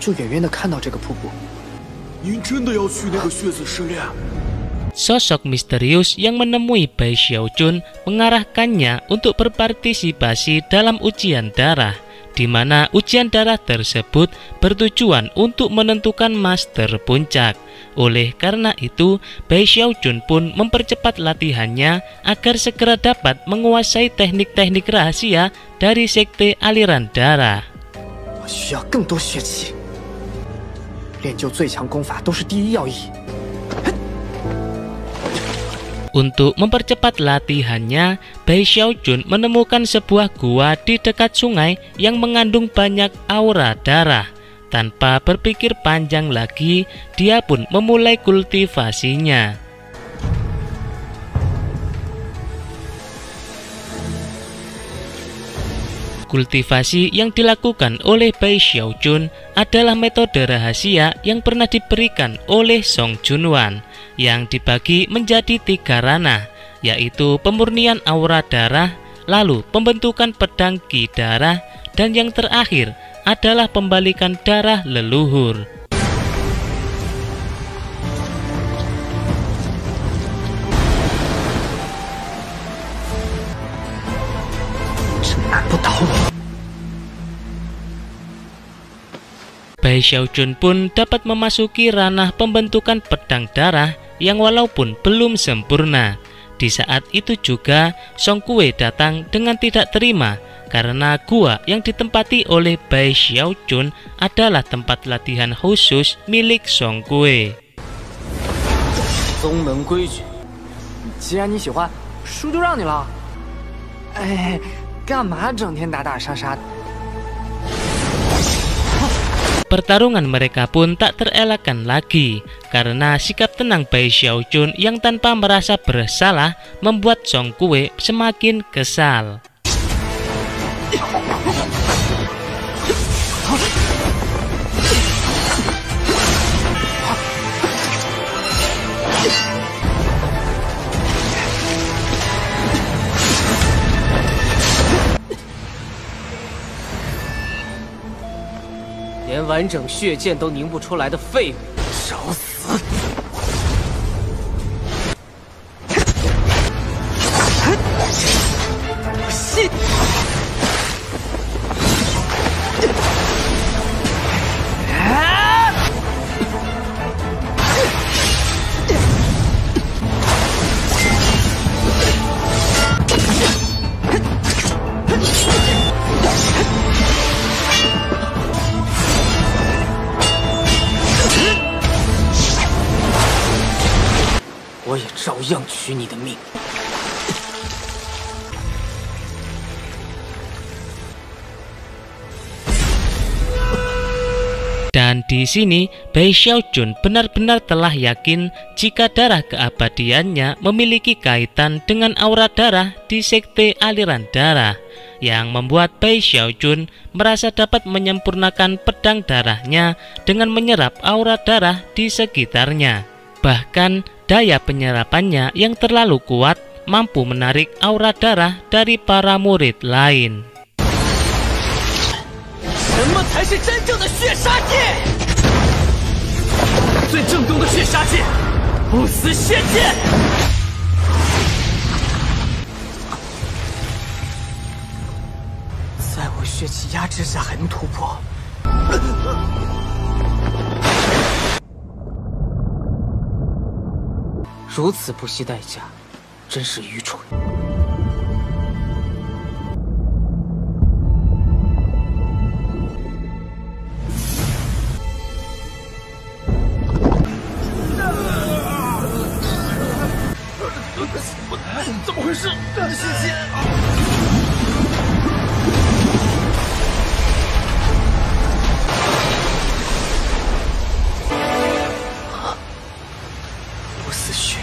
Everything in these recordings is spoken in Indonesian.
就远远的看到这个瀑布。您真的要去那个血子试炼？ Sosok misterius yang menemui Bai Xiaojun mengarahkannya untuk berpartisipasi dalam ujian darah, di mana ujian darah tersebut bertujuan untuk menentukan master puncak. Oleh karena itu, Bai Xiaojun pun mempercepat latihannya agar segera dapat menguasai teknik-teknik rahasia dari sekte aliran darah. 我需要更多血气，练就最强功法都是第一要义。 Untuk mempercepat latihannya, Bai Xiaojun menemukan sebuah gua di dekat sungai yang mengandung banyak aura darah. Tanpa berpikir panjang lagi, dia pun memulai kultivasinya. Kultivasi yang dilakukan oleh Bai Xiaojun adalah metode rahasia yang pernah diberikan oleh Song Junwan, yang dibagi menjadi 3 ranah, yaitu pemurnian aura darah, lalu pembentukan pedang ki darah, dan yang terakhir adalah pembalikan darah leluhur. Bai Xiaojun pun dapat memasuki ranah pembentukan pedang darah yang walaupun belum sempurna. Di saat itu juga Song Kue datang dengan tidak terima karena gua yang ditempati oleh Bai Xiaojun adalah tempat latihan khusus milik Song Kue. 宗门规矩，既然你喜欢，书就让你了。哎，干嘛整天打打杀杀的？ Pertarungan mereka pun tak terelakkan lagi karena sikap tenang Bai Xiaojun yang tanpa merasa bersalah membuat Song Kue semakin kesal.连完整血剑都凝不出来的废物，找死！信！我也照样取你的命。 Dan di sini Bai Xiaojun benar-benar telah yakin jika darah keabadiannya memiliki kaitan dengan aura darah di sekte aliran darah, yang membuat Bai Xiaojun merasa dapat menyempurnakan pedang darahnya dengan menyerap aura darah di sekitarnya. Bahkan daya penyerapannya yang terlalu kuat mampu menarik aura darah dari para murid lain. 什么才是真正的血杀剑？最正宗的血杀剑，不死血剑。在我血气压制下还能突破？如此不惜代价，真是愚蠢。 怎么回事？我的血气！不死血。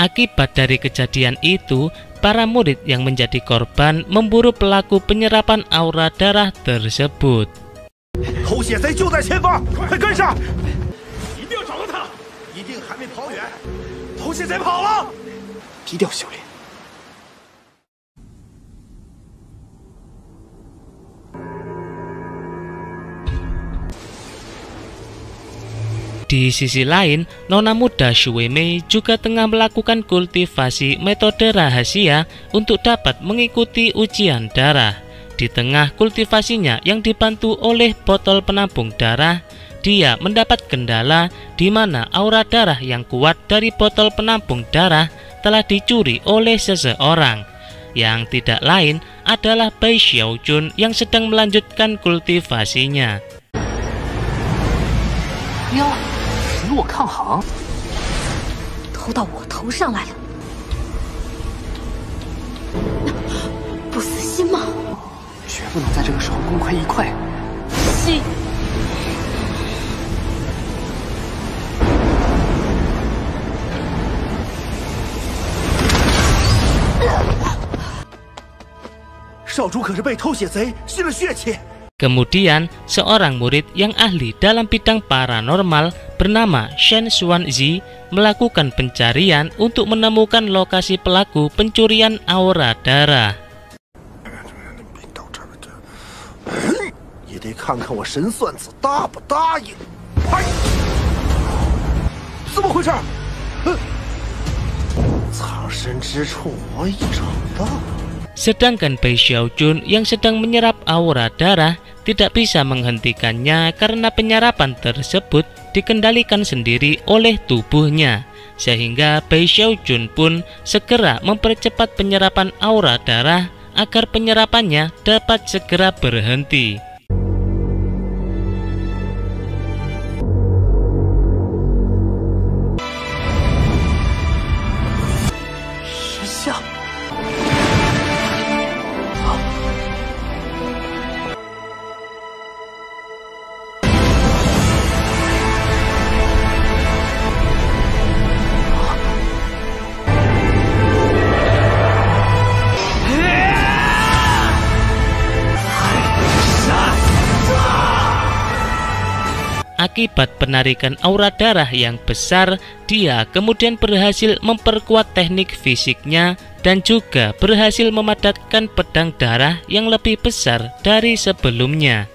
Akibat dari kejadian itu, para murid yang menjadi korban memburu pelaku penyerapan aura darah tersebut. 偷血贼就在前方，快跟上！一定要找到他，一定还没跑远。偷血贼跑了，低调修炼。 《Di sisi lain, nona muda Xue Mei juga tengah melakukan kultivasi metode rahasia untuk dapat mengikuti ujian darah. Di tengah kultivasinya yang dibantu oleh botol penampung darah, dia mendapat kendala di mana aura darah yang kuat dari botol penampung darah telah dicuri oleh seseorang, yang tidak lain adalah Bai Xiaojun yang sedang melanjutkan kultivasinya. 妖，敌我抗衡，投到我头上来了，不死心吗？绝不能在这个时候功亏一篑。西，少主可是被偷血贼吸了血气。 Kemudian, seorang murid yang ahli dalam bidang paranormal bernama Shen Xuanzi melakukan pencarian untuk menemukan lokasi pelaku pencurian aura darah. 也得看看我神算子答不答应。哎，怎么回事？藏身之处我已找到。 Sedangkan Bai Xiaojun yang sedang menyerap aura darah tidak bisa menghentikannya karena penyerapan tersebut dikendalikan sendiri oleh tubuhnya. Sehingga Bai Xiaojun pun segera mempercepat penyerapan aura darah agar penyerapannya dapat segera berhenti. Akibat penarikan aura darah yang besar, dia kemudian berhasil memperkuat teknik fisiknya dan juga berhasil memadatkan pedang darah yang lebih besar dari sebelumnya.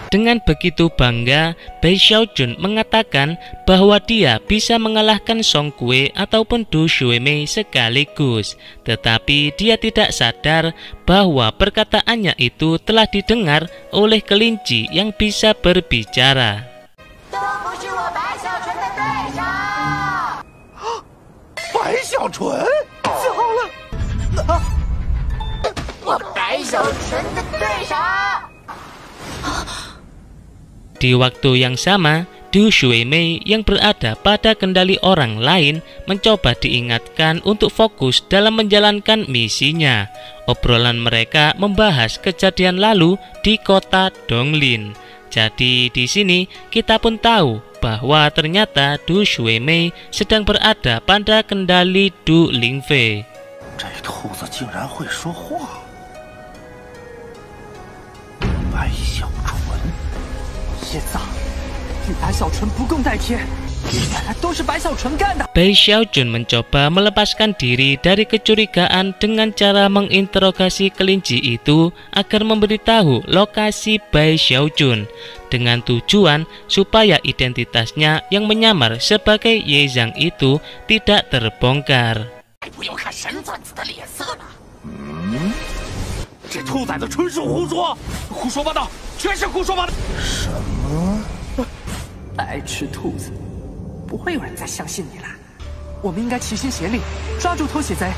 Dengan begitu bangga, Bai Xiaojun mengatakan bahwa dia bisa mengalahkan Song Kue ataupun Du Xuemei sekaligus. Tetapi dia tidak sadar bahwa perkataannya itu telah didengar oleh kelinci yang bisa berbicara. Bai Xiaojun? Di waktu yang sama, Du Xuemei yang berada pada kendali orang lain mencoba diingatkan untuk fokus dalam menjalankan misinya. Obrolan mereka membahas kejadian lalu di kota Donglin. Jadi di sini kita pun tahu bahwa ternyata Du Xuemei sedang berada pada kendali Du Lingfei. 这兔子竟然会说话！白小纯。 叶子，你白小纯不共戴天，原来都是白小纯干的。Bai Xiaojun mencoba melepaskan diri dari kecurigaan dengan cara menginterogasi kelinci itu agar memberitahu lokasi Bai Xiaojun dengan tujuan supaya identitasnya yang menyamar sebagai Ye Zhang itu tidak terbongkar. 不要看神算子的脸色了。这兔崽子纯属胡说，胡说八道，全是胡说八道。什么？白痴兔子，不会有人再相信你了。我们应该齐心协力，抓住偷血贼。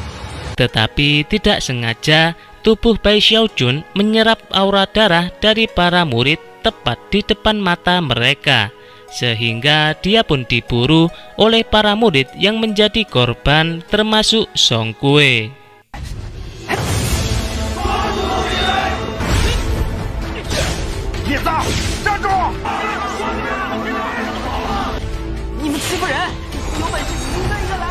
Tetapi tidak sengaja tubuh Bai Xiaojun menyerap aura darah dari para murid tepat di depan mata mereka, sehingga dia pun diburu oleh para murid yang menjadi korban termasuk Song Kue. 叶子，站住！你们欺负人，有本事一个一个来！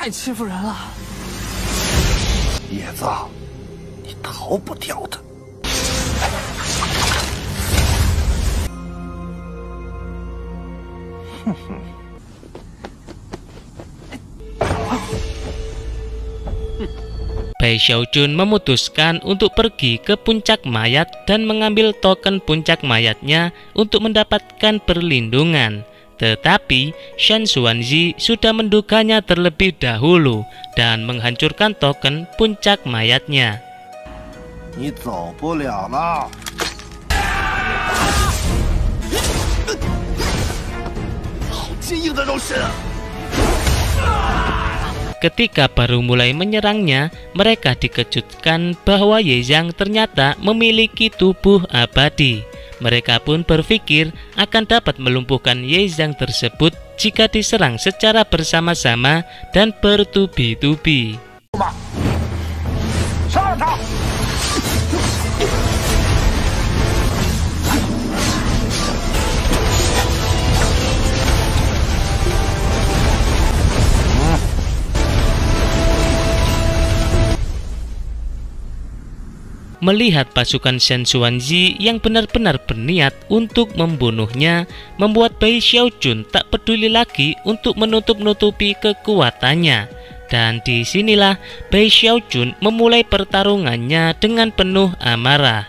太欺负人了。叶子，你逃不掉的。哼哼。 Bai Xiaojun memutuskan untuk pergi ke puncak mayat dan mengambil token puncak mayatnya untuk mendapatkan perlindungan. Tetapi Shan Xuanzi sudah menduganya terlebih dahulu dan menghancurkan token puncak mayatnya. 你走不了了。好坚硬的肉身啊！ Ketika baru mulai menyerangnya, mereka dikejutkan bahwa Ye Zhang ternyata memiliki tubuh abadi. Mereka pun berpikir akan dapat melumpuhkan Ye Zhang tersebut jika diserang secara bersama-sama dan bertubi-tubi. Melihat pasukan Shan Xuanzi yang benar-benar berniat untuk membunuhnya, membuat Bai Xiaojun tak peduli lagi untuk menutup-nutupi kekuatannya. Dan disinilah Bai Xiaojun memulai pertarungannya dengan penuh amarah.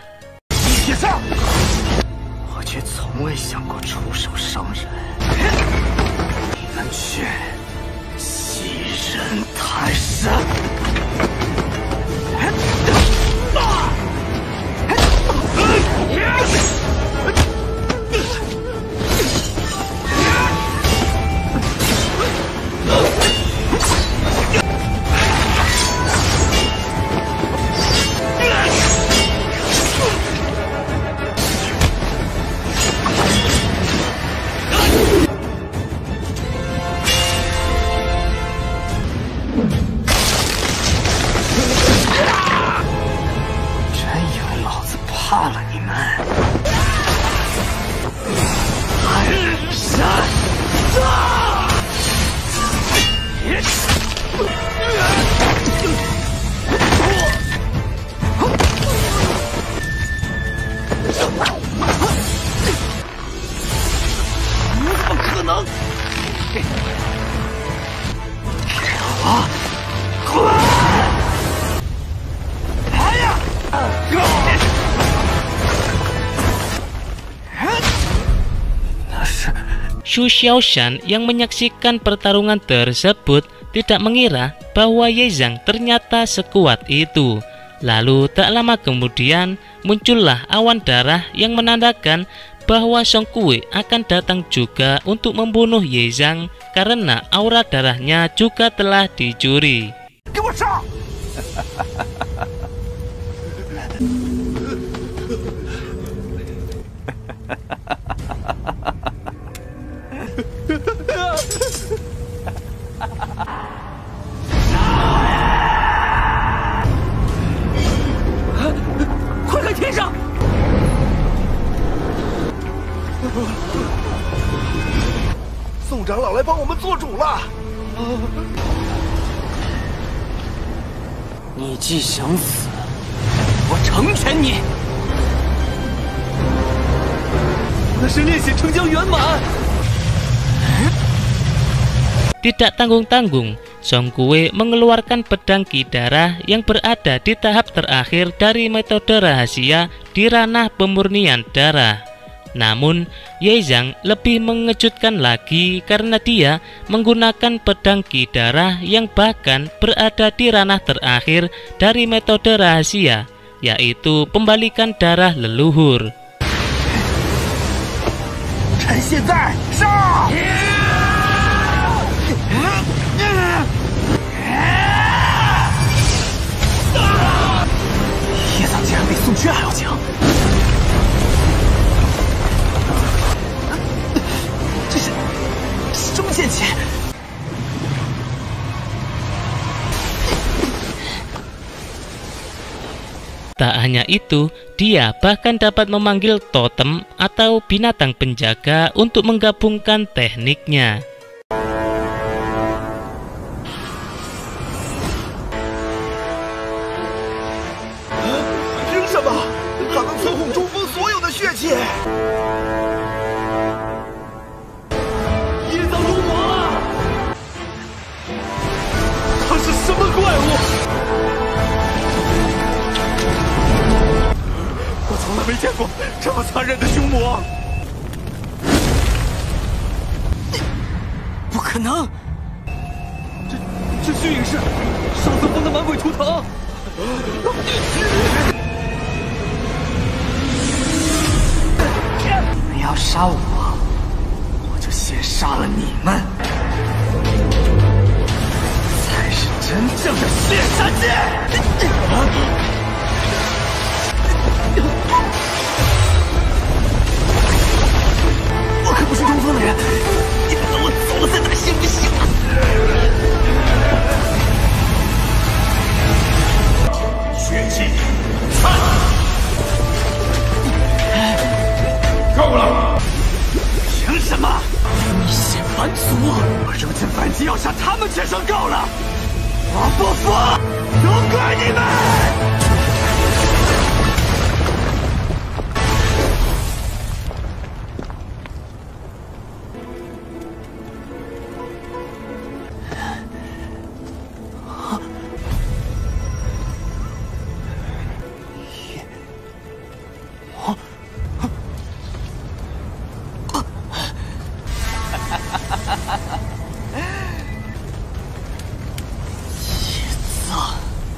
Xu Xiaoshan yang menyaksikan pertarungan tersebut tidak mengira bahwa Ye Zhang ternyata sekuat itu. Lalu tak lama kemudian muncullah awan darah yang menandakan bahwa Song Kuei akan datang juga untuk membunuh Ye Zhang karena aura darahnya juga telah dicuri.宋长老来帮我们做主了。你既想死，我成全你。那是烈血成江圆满。Tidak tanggung-tanggung, Song Kuei mengeluarkan pedang Ki darah yang berada di tahap terakhir dari metode rahasia di ranah pemurnian darah. Namun, Ye Zhang lebih mengejutkan lagi karena dia menggunakan pedang Ki darah yang bahkan berada di ranah terakhir dari metode rahasia, yaitu pembalikan darah leluhur. 趁现在上！ 叶藏竟然比宋轩还要强，这是什么剑气？ Tak hanya itu, dia bahkan dapat memanggil totem atau binatang penjaga untuk menggabungkan tekniknya. 能测控中锋所有的血气。业藏入魔了！他是什么怪物？我从来没见过这么残忍的凶魔。不可能！这虚影是上次封的满鬼图腾。你们要杀我，我就先杀了你们，才是真正的血杀界！我可不是中锋的人，你们等我走了再打行不行？血气，看，够了！凭什么？你血凡族！我如今反击要杀他们全生够了，我不服！都怪你们！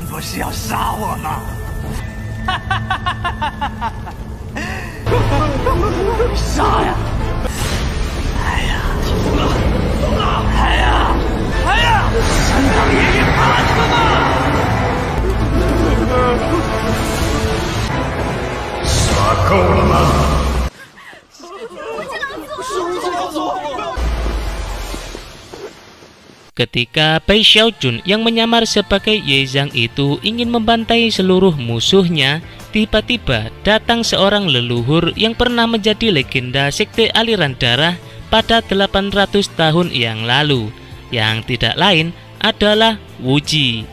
不是要杀我吗？杀呀！哎呀，疯了！疯了！哎呀！哎呀！山当爷爷怕你们吗？杀够了吗？Ketika Bai Xiaojun yang menyamar sebagai Ye Zhang itu ingin membantai seluruh musuhnya, tiba-tiba datang seorang leluhur yang pernah menjadi legenda sekte aliran darah pada 800 tahun yang lalu, yang tidak lain adalah Wu Ji.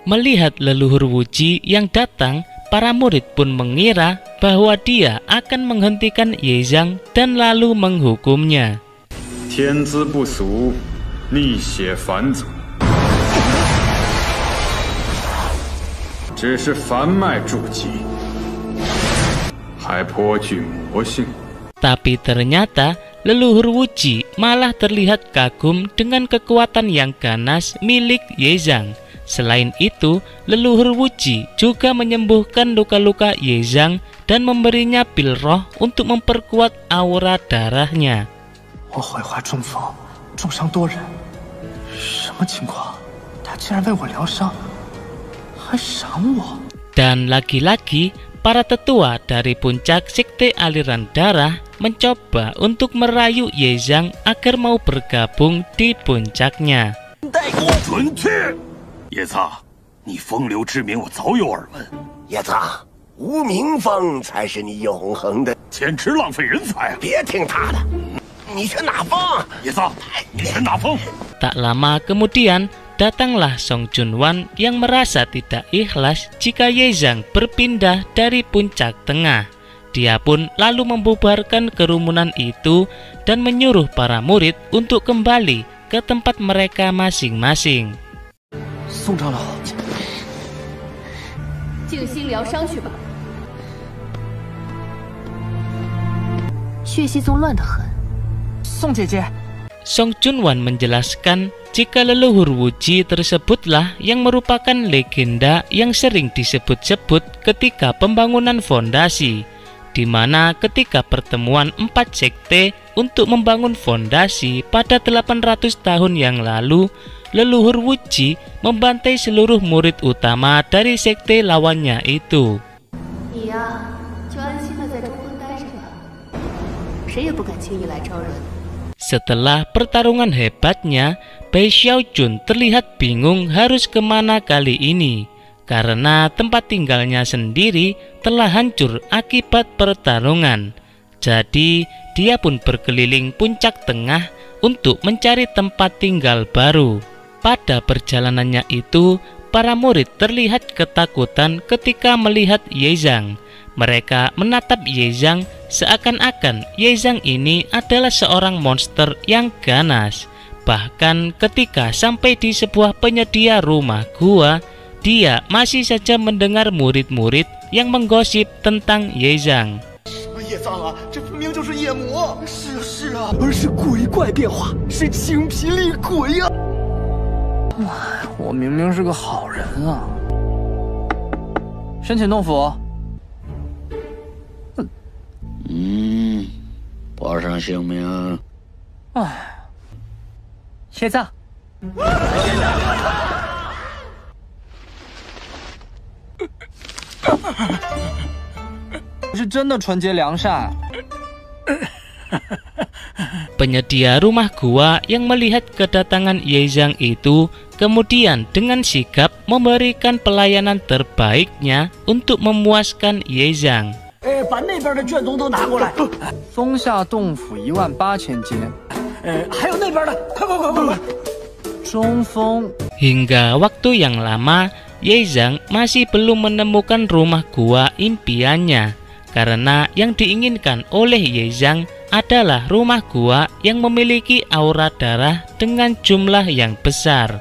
Melihat leluhur Wu Ji yang datang, para murid pun mengira bahwa dia akan menghentikan Ye Zhang dan lalu menghukumnya. 天资不俗，逆血返祖，只是凡脉筑基，还颇具魔性。 Tapi ternyata leluhur Wu Ji malah terlihat kagum dengan kekuatan yang ganas milik Ye Zhang. Selain itu, leluhur Wu Ji juga menyembuhkan luka-luka Ye Zhang dan memberinya pil roh untuk memperkuat aura darahnya. 我毁坏中锋，重伤多人，什么情况？他竟然为我疗伤，还赏我！ Dan lagi-lagi, para tetua dari puncak sekte aliran darah mencoba untuk merayu Ye Zhang agar mau bergabung di puncaknya. 准确，叶藏，你风流之名我早有耳闻。叶藏，无名风才是你永恒的，简直浪费人才啊！别听他的，你选哪风？叶藏，你选哪风？ Tak lama kemudian, datanglah Song Junwan yang merasa tidak ikhlas jika Ye Zhang berpindah dari puncak tengah. Dia pun lalu membubarkan kerumunan itu dan menyuruh para murid untuk kembali ke tempat mereka masing-masing. 宋长老，静心疗伤去吧。血溪宗乱得很。宋姐姐， Song Junwan menjelaskan jika leluhur Wu Ji tersebutlah yang merupakan legenda yang sering disebut-sebut ketika pembangunan fondasi, di mana ketika pertemuan 4 sekte untuk membangun fondasi pada 800 tahun yang lalu, leluhur Wu Ji membantai seluruh murid utama dari sekte lawannya itu. 你呀，就安心的在中锋待着吧，谁也不敢轻易来招惹你。 Setelah pertarungan hebatnya, Bai Xiaojun terlihat bingung harus kemana kali ini, karena tempat tinggalnya sendiri telah hancur akibat pertarungan. Jadi dia pun berkeliling puncak tengah untuk mencari tempat tinggal baru. Pada perjalanannya itu, para murid terlihat ketakutan ketika melihat Ye Zhang. Mereka menatap Ye Zhang seakan-akan Ye Zhang ini adalah seorang monster yang ganas. Bahkan ketika sampai di sebuah penyedia rumah gua, dia masih saja mendengar murid-murid yang menggosip tentang Ye Zhang. 叶藏啊，这分明就是夜魔！是啊，而是鬼怪变化，是精疲力竭呀！我明明是个好人啊！申请洞府。报上姓名。叶藏。是真的纯洁良善。Penyedia rumah gua yang melihat kedatangan Ye Zhang itu kemudian dengan sigap memberikan pelayanan terbaiknya untuk memuaskan Ye Zhang. 把那边的卷宗都拿过来。松下洞府18000间。还有那边的，快！中锋。 Hingga waktu yang lama, Ye Zhang masih belum menemukan rumah gua impiannya. Karena yang diinginkan oleh Ye Zhang adalah rumah gua yang memiliki aura darah dengan jumlah yang besar.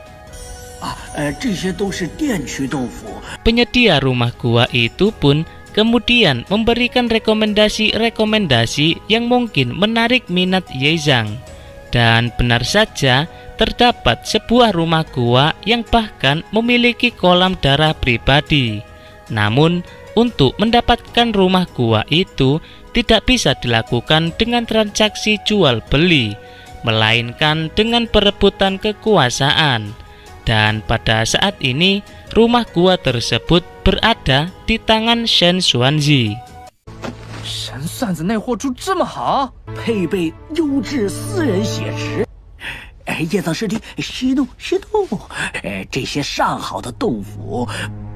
这些都是电驱洞府。 Penyedia rumah gua itu pun kemudian memberikan rekomendasi-rekomendasi yang mungkin menarik minat Ye Zhang. Dan benar saja, terdapat sebuah rumah gua yang bahkan memiliki kolam darah pribadi. Namun, untuk mendapatkan rumah gua itu tidak bisa dilakukan dengan transaksi jual beli, melainkan dengan perebutan kekuasaan. Dan pada saat ini, rumah gua tersebut berada di tangan Shen Xuanzi. 神算子那货住这么好，配备优质私人血池。叶藏师弟，息怒。这些上好的洞府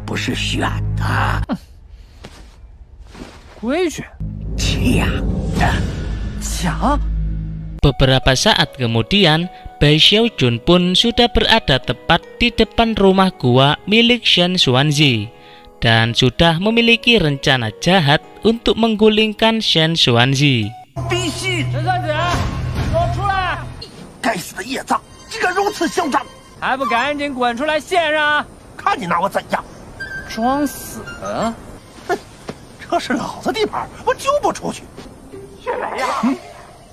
不是选的。规矩。抢。 Beberapa saat kemudian, Bai Xiaojun pun sudah berada tepat di depan rumah gua milik Shen Xuanzi dan sudah memiliki rencana jahat untuk menggulingkan Shen Xuanzi. 必须！陈算子，给我出来！该死的叶藏，竟敢如此嚣张！还不赶紧滚出来献上！看你拿我怎样！装死！哼，这是老子地盘，我就不出去。雪梅呀，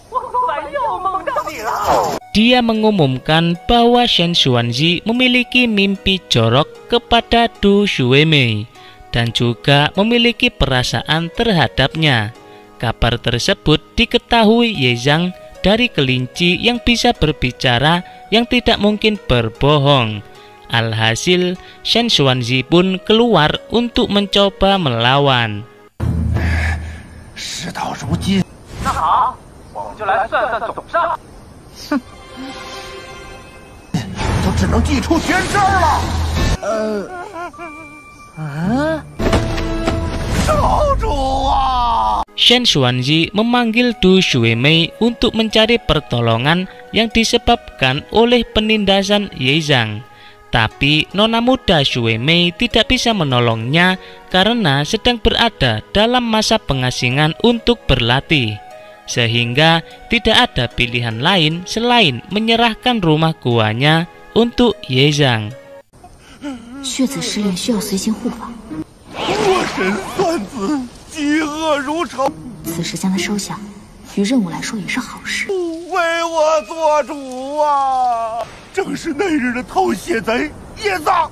我算又梦到你了。 Dia mengumumkan bahwa Shen Xuanzi memiliki mimpi jorok kepada Du Xuemei dan juga memiliki perasaan terhadapnya. Kabar tersebut diketahui Ye Zhang dari kelinci yang bisa berbicara yang tidak mungkin berbohong. Alhasil, Shen Xuanzi pun keluar untuk mencoba melawan. 事到如今，那好，我们就来算算总账。哼，都只能祭出绝招了。少主啊！ Shen Xuanzi memanggil Du Xuemei untuk mencari pertolongan yang disebabkan oleh penindasan Ye Zhang. Tapi nona muda Xuemei tidak bisa menolongnya karena sedang berada dalam masa pengasingan untuk berlatih. Sehingga tidak ada pilihan lain selain menyerahkan rumah guanya untuk Ye Zhang. 血子失恋需要随行护法，我神算子嫉恶如仇，此时将他收下，于任务来说也是好事。为我做主啊！正是那日的偷血贼叶藏。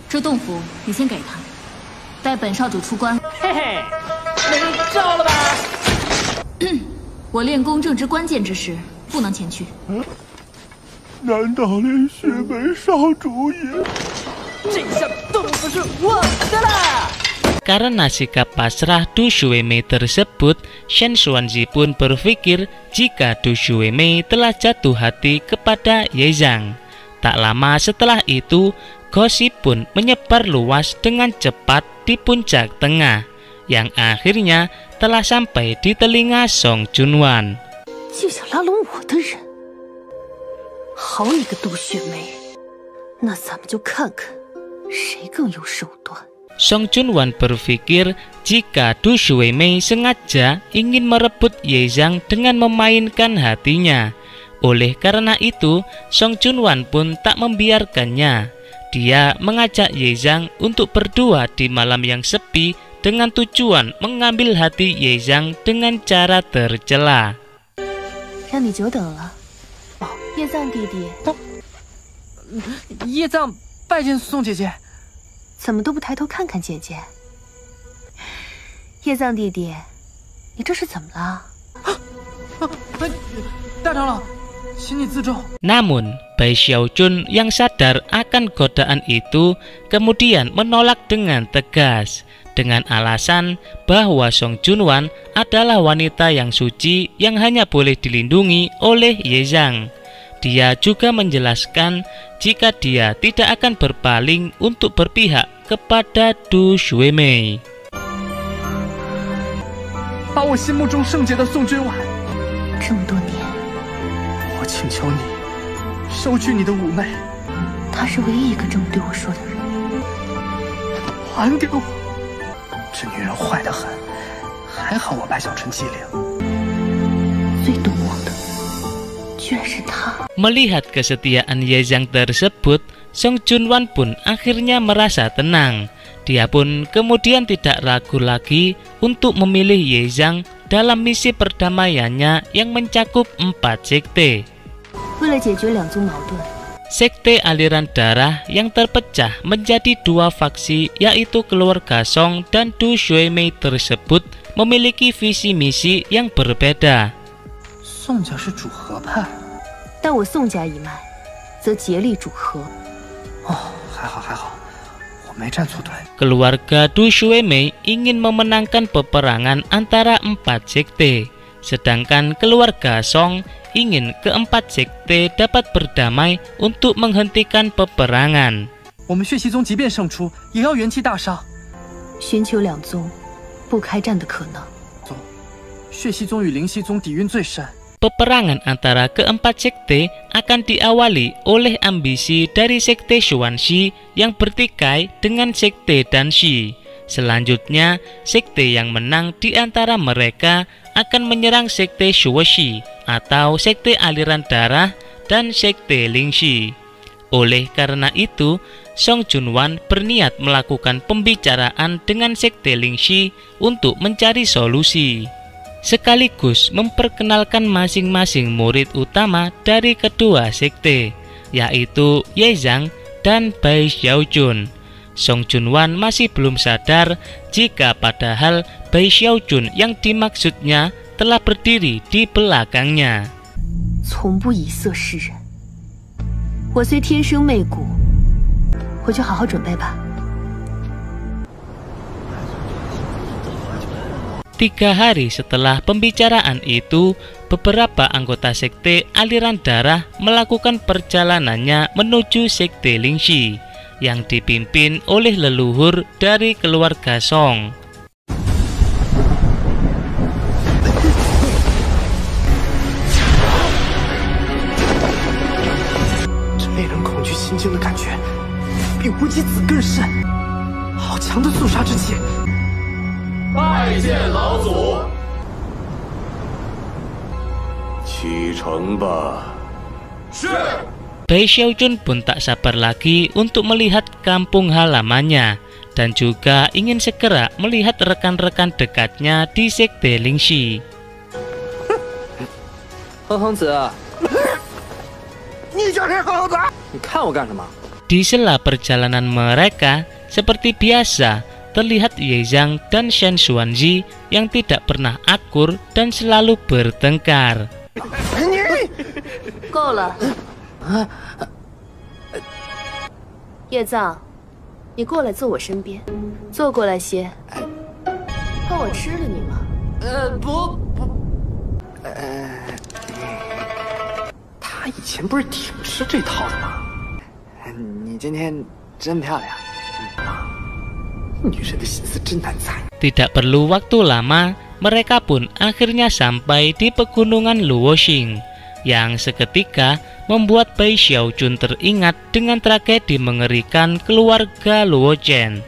这洞府你先给他，待本少主出关。嘿嘿，没招了吧？我练功正值关键之时，不能前去。难道连雪梅少主也？ 这下洞府是我的了。 Karena sikap pasrah Du Xuemei tersebut, Shen Xuanzi pun berpikir jika Du Xuemei telah jatuh hati kepada Ye Zhang. Tak lama setelah itu, gosip pun menyebar luas dengan cepat di puncak tengah, yang akhirnya telah sampai di telinga Song Junwan. 就想拉拢我的人，好你个杜雪梅！那咱们就看看谁更有手段。 Song Junwan berpikir jika Du Shuemei sengaja ingin merebut Ye Zhang dengan memainkan hatinya. Oleh karena itu, Song Junwan pun tak membiarkannya. Dia mengajak Ye Zhang untuk berdua di malam yang sepi dengan tujuan mengambil hati Ye Zhang dengan cara tercela. 让你久等了，叶藏弟弟。叶藏拜见宋姐姐。怎么都不抬头看看姐姐？叶藏弟弟，你这是怎么了？大长老，请你自重。 Namun, Bai Xiaojun yang sadar akan godaan itu kemudian menolak dengan tegas dengan alasan bahwa Song Junwan adalah wanita yang suci yang hanya boleh dilindungi oleh Ye Zhang. Dia juga menjelaskan jika dia tidak akan berpaling untuk berpihak kepada Du Shuemei. 把我心目中圣洁的宋君婉，这么多年，我请求你收去你的妩媚，他是唯一一个这么对我说的人。还给我！这女人坏得很，还好我白小晨机灵。最懂我的，居然是他。 Melihat kesetiaan Ye Zhang tersebut, Song Junwan pun akhirnya merasa tenang. Dia pun kemudian tidak ragu lagi untuk memilih Ye Zhang dalam misi perdamaiannya yang mencakup 4 sekte. 为了解决两宗矛盾， Sekte aliran darah yang terpecah menjadi 2 faksi, yaitu keluarga Song dan Du Shuemei tersebut memiliki visi misi yang berbeda. 宋家是主和派， 但我宋家一脉，则竭力主和。哦，还好还好，我没站错队。 Keluarga Du Shuemei ingin memenangkan peperangan antara 4 sekte, sedangkan keluarga Song ingin keempat sekte dapat berdamai untuk menghentikan peperangan. 我们血溪宗即便胜出，也要元气大伤。寻求两宗不开战的可能。血溪宗与灵溪宗底蕴最深。 Peperangan antara keempat sekte akan diawali oleh ambisi dari sekte Xuanxi yang bertikai dengan sekte Danxi. Selanjutnya, sekte yang menang di antara mereka akan menyerang sekte Shuoxi atau sekte aliran darah dan sekte Lingxi. Oleh karena itu, Song Junwan berniat melakukan pembicaraan dengan sekte Lingxi untuk mencari solusi, sekaligus memperkenalkan masing-masing murid utama dari kedua sekte, yaitu Ye Zhang dan Bai Xiaojun. Song Junwan masih belum sadar jika padahal Bai Xiaojun yang dimaksudnya telah berdiri di belakangnya. 从不以色示人，我虽天生媚骨，回去好好准备吧。 3 hari setelah pembicaraan itu, beberapa anggota sekte aliran darah melakukan perjalanannya menuju sekte Lingxi yang dipimpin oleh leluhur dari keluarga Song. 这令人恐惧心惊的感觉，比无极子更甚，好强的肃杀之气！ 拜见老祖。启程吧。是。 Bai Xiaojun pun tak sabar lagi untuk melihat kampung halamannya dan juga ingin segera melihat rekan-rekan dekatnya di sekte Lingxi. 哼哼子，你叫谁哼哼子？你看我干什么？ Di sela perjalanan mereka, seperti biasa, terlihat Ye Zhang dan Shen Xuanzi yang tidak pernah akur dan selalu bertengkar. 够了。叶藏，你过来坐我身边，坐过来些。怕我吃了你吗？不，他以前不是挺吃这套的吗？你今天真漂亮，女人的心思真难猜。 Tidak perlu waktu lama, mereka pun akhirnya sampai di pegunungan Luoxing, yang seketika membuat Bai Xiaojun teringat dengan tragedi mengerikan keluarga Luo Chen.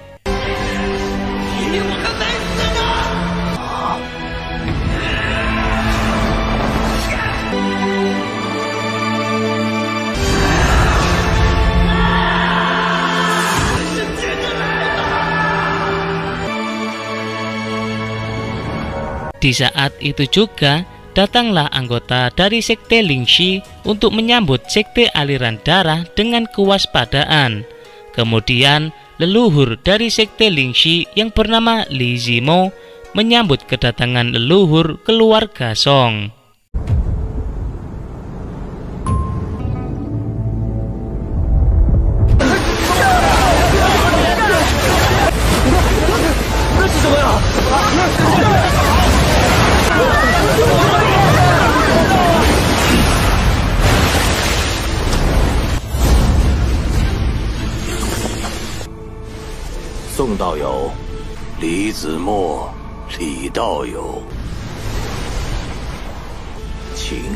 Di saat itu juga, datanglah anggota dari sekte Lingxi untuk menyambut sekte aliran darah dengan kewaspadaan. Kemudian, leluhur dari sekte Lingxi yang bernama Li Zimo menyambut kedatangan leluhur keluarga Song.宋道友，李子墨，李道友，请。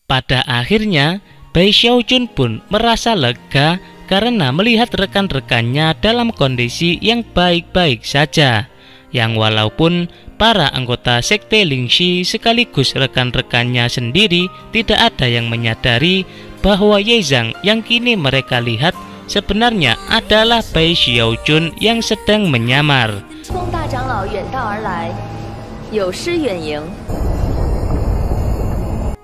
Pada akhirnya, Bai Xiaojun pun merasa lega karena melihat rekan-rekannya dalam kondisi yang baik-baik saja. Yang walaupun para anggota sekte Lingxi sekaligus rekan-rekannya sendiri tidak ada yang menyadari bahwa Ye Zhang yang kini mereka lihat sebenarnya adalah Bai Xiaojun yang sedang menyamar.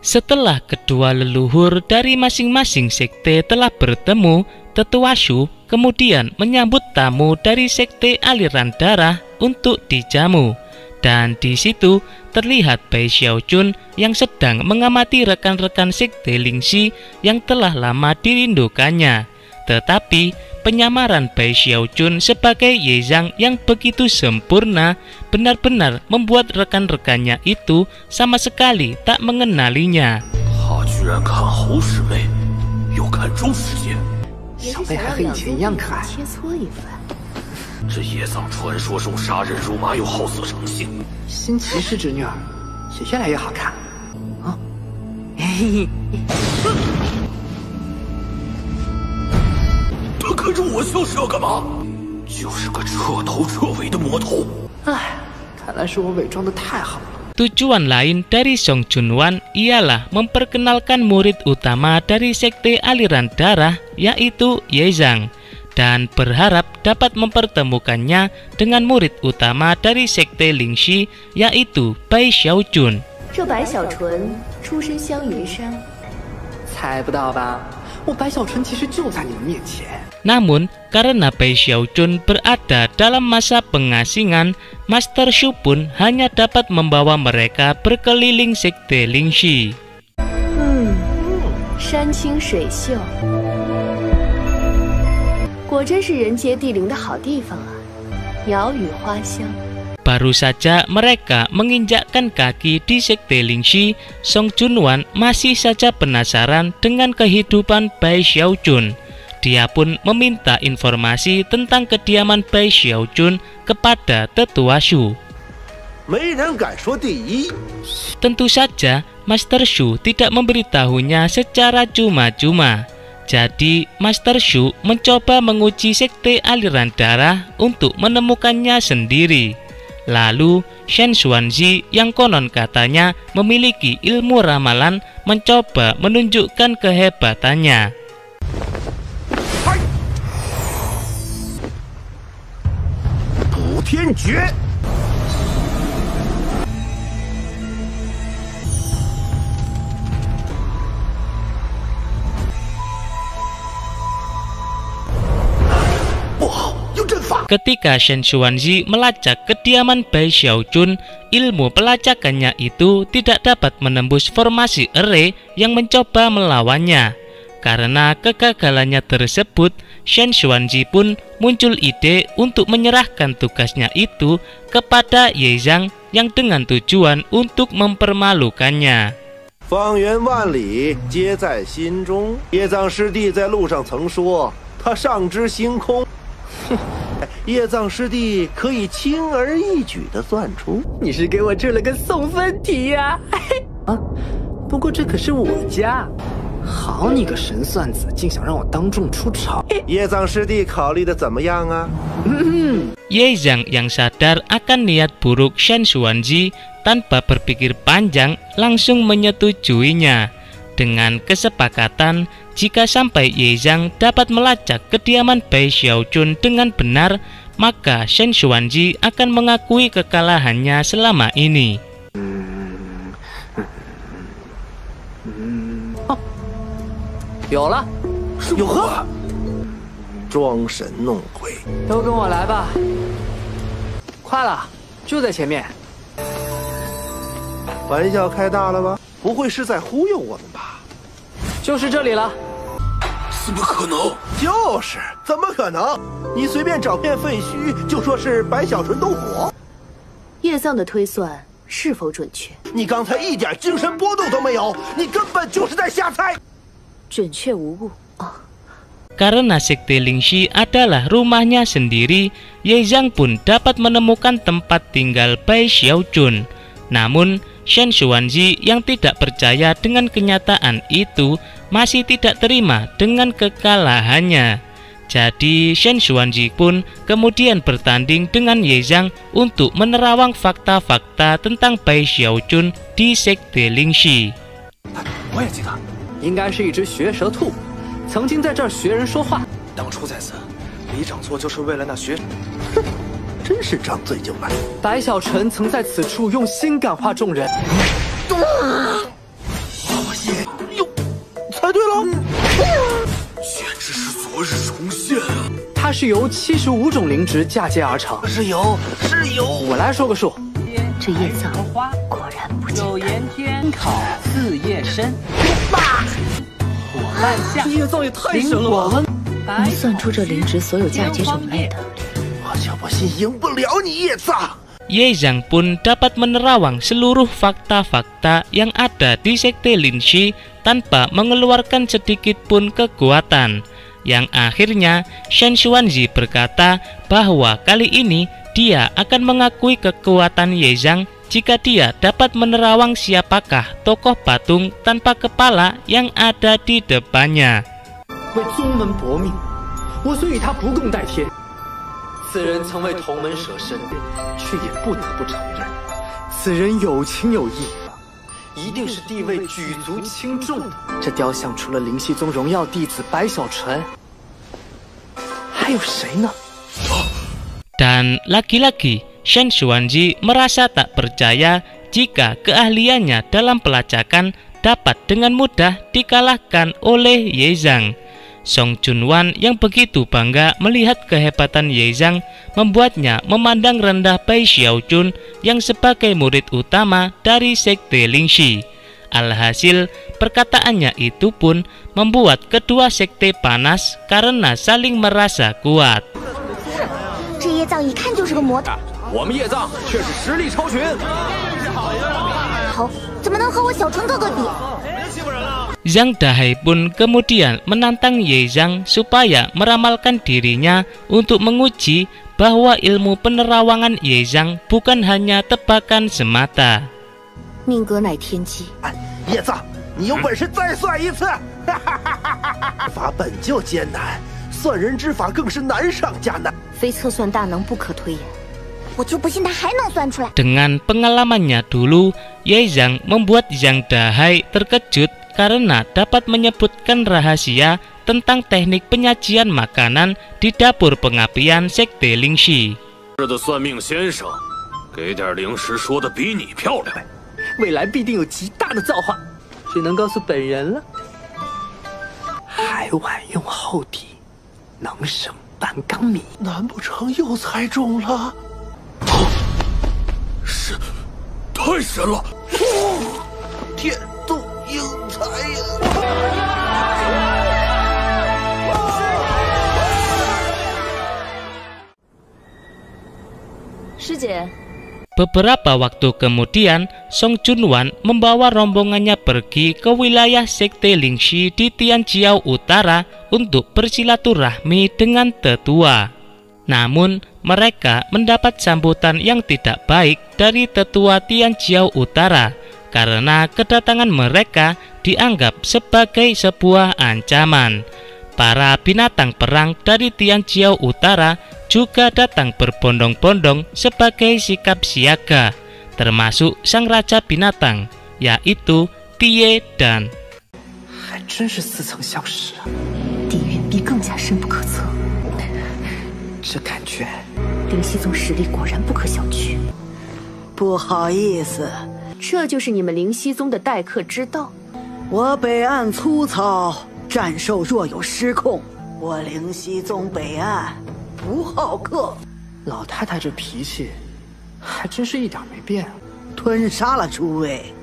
Setelah kedua leluhur dari masing-masing sekte telah bertemu, Tetua Shu kemudian menyambut tamu dari sekte aliran darah untuk dijamu. Dan di situ terlihat Bai Xiaojun yang sedang mengamati rekan-rekan sekte Lingxi yang telah lama dirindukannya. Tetapi penyamaran Bai Xiaojun sebagai Ye Zhang yang begitu sempurna benar-benar membuat rekan-rekannya itu sama sekali tak mengenalinya. Tujuan lain dari Song Junwan ialah memperkenalkan murid utama dari sekte aliran darah, yaitu Ye Zhang, dan berharap dapat mempertemukannya dengan murid utama dari sekte Lingxi, yaitu Bai Xiaojun. Namun, karena Bai Xiaojun berada dalam masa pengasingan, Master Shu pun hanya dapat membawa mereka berkeliling sekte Lingxi. Baru saja mereka menginjakkan kaki di sekte Lingxi, Song Junwan masih saja penasaran dengan kehidupan Bai Xiaojun. Dia pun meminta informasi tentang kediaman Bai Xiaojun kepada Tetua Shu. Tentu saja Master Shu tidak memberitahunya secara cuma-cuma. Jadi Master Shu mencoba menguji sekte aliran darah untuk menemukannya sendiri. Lalu Shen Xuanzi yang konon katanya memiliki ilmu ramalan mencoba menunjukkan kehebatannya. Ketika Shen Xuanzi melacak kediaman Bai Xiaojun, ilmu pelacakannya itu tidak dapat menembus formasi array yang mencoba melawannya. Karena kegagalannya tersebut, Shen Xuanzi pun muncul ide untuk menyerahkan tugasnya itu kepada Ye Zhang yang dengan tujuan untuk mempermalukannya. 方圆万里皆在心中。叶藏师弟在路上曾说，他上知星空。叶藏师弟可以轻而易举地算出。你是给我出了个送分题呀？啊，不过这可是我家。好你个神算子，竟想让我当众出丑！叶藏师弟考虑的怎么样啊Ye Zhang yang sadar akan niat buruk Shen Xuanzi tanpa berpikir panjang langsung menyetujuinya dengan kesepakatan jika sampai Ye Zhang dapat melacak kediaman Bai Xiaojun dengan benar, maka Shen Xuanzi akan mengakui kekalahannya selama ini. 有了，有何？装神弄鬼，都跟我来吧！快了，就在前面。玩笑开大了吧？不会是在忽悠我们吧？就是这里了。怎么可能？就是，怎么可能？你随便找片废墟就说是白小纯洞府？叶藏的推算是否准确？你刚才一点精神波动都没有，你根本就是在瞎猜。 准确无误哦。 Karena Sekte Lingxi adalah rumahnya sendiri, Ye Zhang pun dapat menemukan tempat tinggal Bai Xiaojun. Namun, Shen Xuanzi yang tidak percaya dengan kenyataan itu masih tidak terima dengan kekalahannya. Jadi, Shen Xuanzi pun kemudian bertanding dengan Ye Zhang untuk menerawang fakta-fakta tentang Bai Xiaojun di Sekte Lingxi. 我也记得。 应该是一只学舌兔，曾经在这儿学人说话。当初在此，李长作就是为了那学，哼，真是张嘴就来。白小纯曾在此处用心感化众人。哟，猜对了，简直是昨日重现啊！它是由75种灵植嫁接而成。是由。我来说个数。 这叶藏果然不简单。有盐天烤四叶参，火慢下。叶藏也太神了吧！能算出这灵植所有嫁接种类的，我就不信赢不了你叶藏。 Ye Zhang pun dapat menerawang seluruh fakta-fakta yang ada di Sekte Lingxi tanpa mengeluarkan sedikit pun kekuatan. Yang akhirnya Shen Xuanzi berkata bahwa kali ini dia akan mengakui kekuatan Ye Zhang jika dia dapat menerawang siapakah tokoh patung tanpa kepala yang ada di depannya. 为宗门搏命，我虽与他不共戴天，此人曾为同门舍身，却也不得不承认，此人有情有义，一定是地位举足轻重的。这雕像除了灵犀宗荣耀弟子白小纯，还有谁呢？ Dan lagi-lagi Shen Xuanzi merasa tak percaya jika keahliannya dalam pelacakan dapat dengan mudah dikalahkan oleh Ye Zhang. Song Junwan yang begitu bangga melihat kehebatan Ye Zhang membuatnya memandang rendah Bai Xiaojun yang sebagai murid utama dari Sekte Lingxi. Alhasil, perkataannya itu pun membuat kedua sekte panas karena saling merasa kuat. 这叶藏一看就是个魔头。我们叶藏却是实力超群。好，怎么能和我小纯哥哥比？ Zhang Dahai pun kemudian menantang Ye Zhang supaya meramalkan dirinya untuk menguji bahwa ilmu penerawangan Ye Zhang bukan hanya tebakan semata. 命格乃天机。叶藏，你有本事再算一次！法本就艰难。 算人之法更是难上加难，非测算大能不可推演。我就不信他还能算出来。 Dengan pengalamannya dulu, Ye Zhang membuat Zhang Dahai terkejut karena dapat menyebutkan rahasia tentang teknik penyajian makanan di dapur pengapian Sekte Lingxi. 这的算命先生，给点零食说的比你漂亮，未来必定有极大的造化，只能告诉本人了。还晚用厚底。 能生半缸米，难不成又猜中了？是，太神了！天妒英才呀！ 师姐。 Beberapa waktu kemudian, Song Junwan membawa rombongannya pergi ke wilayah Sekte Lingxi di Tianjiao Utara untuk bersilaturahmi dengan tetua. Namun, mereka mendapat sambutan yang tidak baik dari tetua Tianjiao Utara karena kedatangan mereka dianggap sebagai sebuah ancaman. Para binatang perang dari Tianjiao Utara juga datang berbondong-bondong sebagai sikap siaga, termasuk sang raja binatang, yaitu Tie Dan. 还真是似曾相识啊！地狱比更加深不可测，这感觉，灵犀宗实力果然不可小觑。不好意思，这就是你们灵犀宗的待客之道。我北岸粗糙，战兽若有失控，我灵犀宗北岸不好客。老太太这脾气，还真是一点没变啊。吞杀了诸位，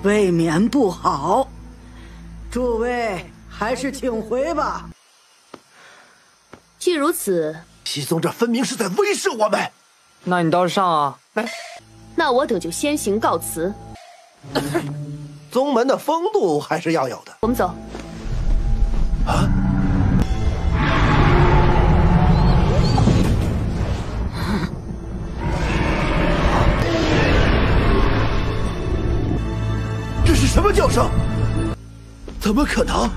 未免不好。诸位还是请回吧。既如此，西宗这分明是在威慑我们。那你倒是上啊！来，那我等就先行告辞。宗门的风度还是要有的。我们走。啊！这是什么叫声？怎么可能？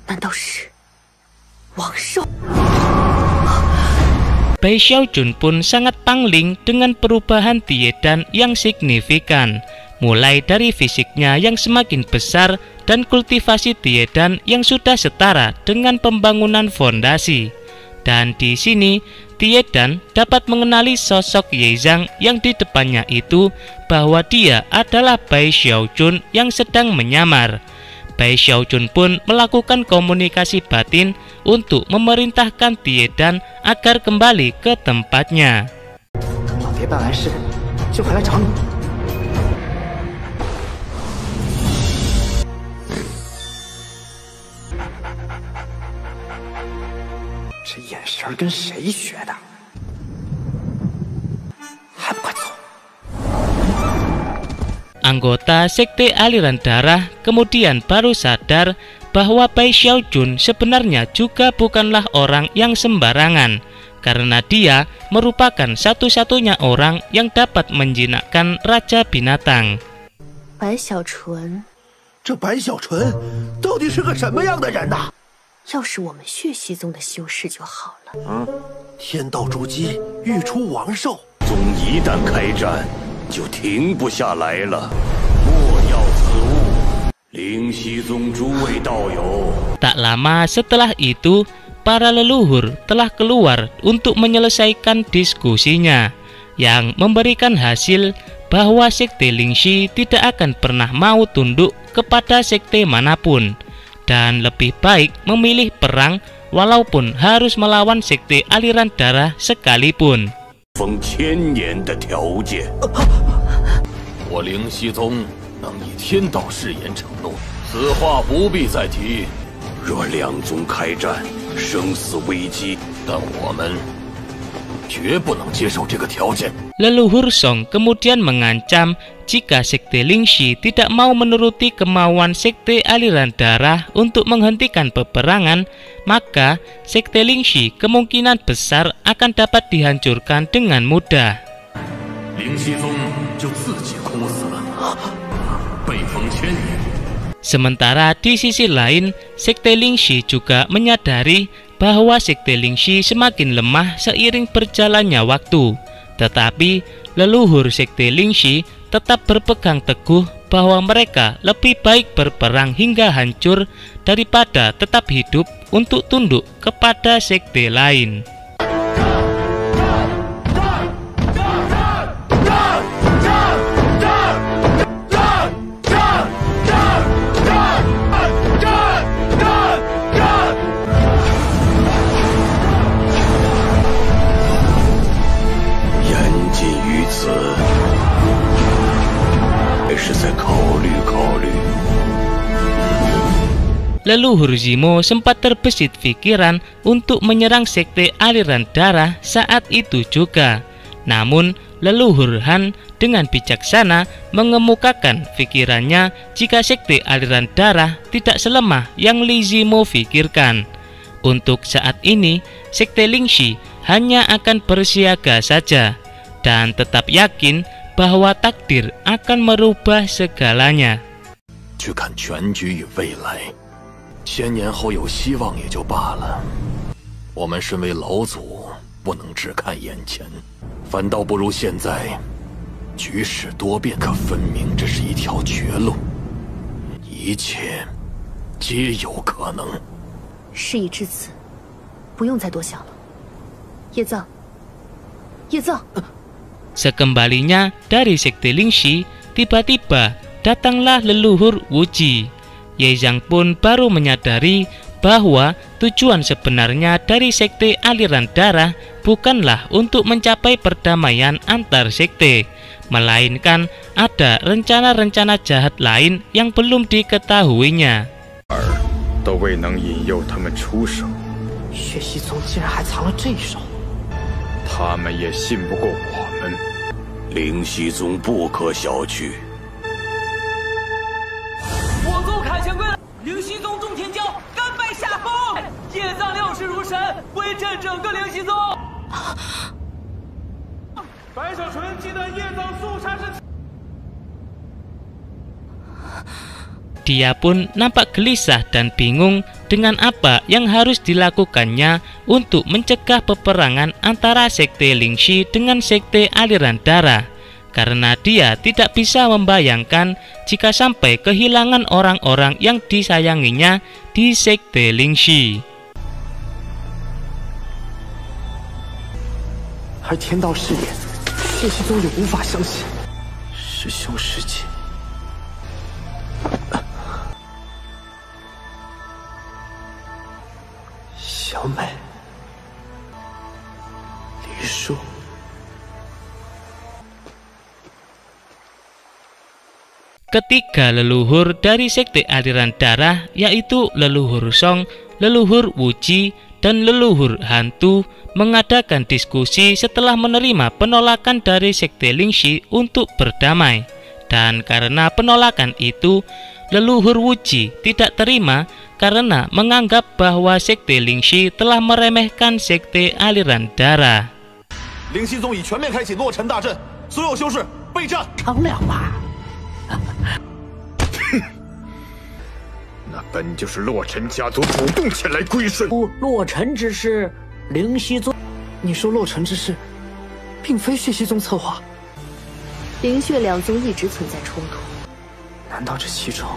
难道是王兽？ Bai Xiaojun pun sangat pangling dengan perubahan Tie Dan yang signifikan, mulai dari fisiknya yang semakin besar dan kultivasi Tie Dan yang sudah setara dengan pembangunan fondasi. Dan di sini Tie Dan dapat mengenali sosok Ye Zhang yang di depannya itu, bahwa dia adalah Bai Xiaojun yang sedang menyamar. Bai Xiaojun pun melakukan komunikasi batin untuk memerintahkan Tie Dan agar kembali ke tempatnya. 等老爹办完事，就会来找你。这眼神跟谁学的？还不快走！ Anggota sekte aliran darah kemudian baru sadar bahwa Bai Xiaojun sebenarnya juga bukanlah orang yang sembarangan, karena dia merupakan satu-satunya orang yang dapat menjinakkan Raja Binatang. 白小纯，这白小纯到底是个什么样的人呐？要是我们血系宗的修士就好了。天道筑基，欲出王兽。宗一旦开战，就停不下来了。莫要此物，灵犀宗诸位道友。 Tak lama setelah itu, para leluhur telah keluar untuk menyelesaikan diskusinya, yang memberikan hasil bahwa sekte Lingxi tidak akan pernah mau tunduk kepada sekte manapun, dan lebih baik memilih perang walaupun harus melawan sekte aliran darah sekalipun. 封1000年的条件，我灵犀宗能以天道誓言承诺，此话不必再提。若两宗开战，生死危机，但我们绝不能接受这个条件。 Leluhur Song kemudian mengancam jika sekte Lingxi tidak mau menuruti kemauan sekte aliran darah untuk menghentikan peperangan, maka sekte Lingxi kemungkinan besar akan dapat dihancurkan dengan mudah. 灵犀宗就自己哭死了，被封1000年。 Sementara di sisi lain, sekte Lingxi juga menyadari bahwa sekte Lingxi semakin lemah seiring berjalannya waktu. Tetapi leluhur sekte Lingxi tetap berpegang teguh bahwa mereka lebih baik berperang hingga hancur daripada tetap hidup untuk tunduk kepada sekte lain. Leluhur Zimo sempat terbesit pikiran untuk menyerang sekte aliran darah saat itu juga. Namun, leluhur Han dengan bijaksana mengemukakan pikirannya jika sekte aliran darah tidak selemah yang Li Zimo pikirkan. Untuk saat ini, sekte Lingxi hanya akan bersiaga saja dan tetap yakin bahwa takdir akan merubah segalanya. 去看全局与未来，1000年后有希望也就罢了。我们身为老祖，不能只看眼前，反倒不如现在局势多变，可分明这是一条绝路，一切皆有可能。事已至此，不用再多想了。叶藏，叶藏。 Sekembalinya dari sekte Lingxi, tiba-tiba datanglah leluhur Wuji. Ye Zhang pun baru menyadari bahwa tujuan sebenarnya dari sekte aliran darah bukanlah untuk mencapai perdamaian antar sekte, melainkan ada rencana-rencana jahat lain yang belum diketahuinya. 都未能引诱他们出手，血溪宗竟然还藏了这一手，他们也信不过我们。灵犀宗不可小觑。我宗凯旋归来，灵犀宗众天骄甘拜下风，叶藏料事如神，威震整个灵犀宗。白小纯记得叶藏肃杀之。 Dia pun nampak gelisah dan bingung dengan apa yang harus dilakukannya untuk mencegah peperangan antara sekte Lingxi dengan sekte aliran darah, karena dia tidak bisa membayangkan jika sampai kehilangan orang-orang yang disayanginya di sekte Lingxi. 而天道誓言，血溪宗也无法相信。师兄师姐。 小美，梨树， Ketiga leluhur dari sekte aliran darah, yaitu leluhur Song, leluhur Wuji, dan leluhur Hantu, mengadakan diskusi setelah menerima penolakan dari sekte Lingxi untuk berdamai. Dan karena penolakan itu, leluhur Wuji tidak terima karena menganggap bahwa sekte Lingxi telah meremehkan sekte aliran darah. 灵犀宗已全面开启洛尘大阵，所有修士备战。商量吧。那本就是洛尘家族主动前来归顺。洛尘之事，灵犀宗，你说洛尘之事，并非血溪宗策划。灵血两宗一直存在冲突，难道这其中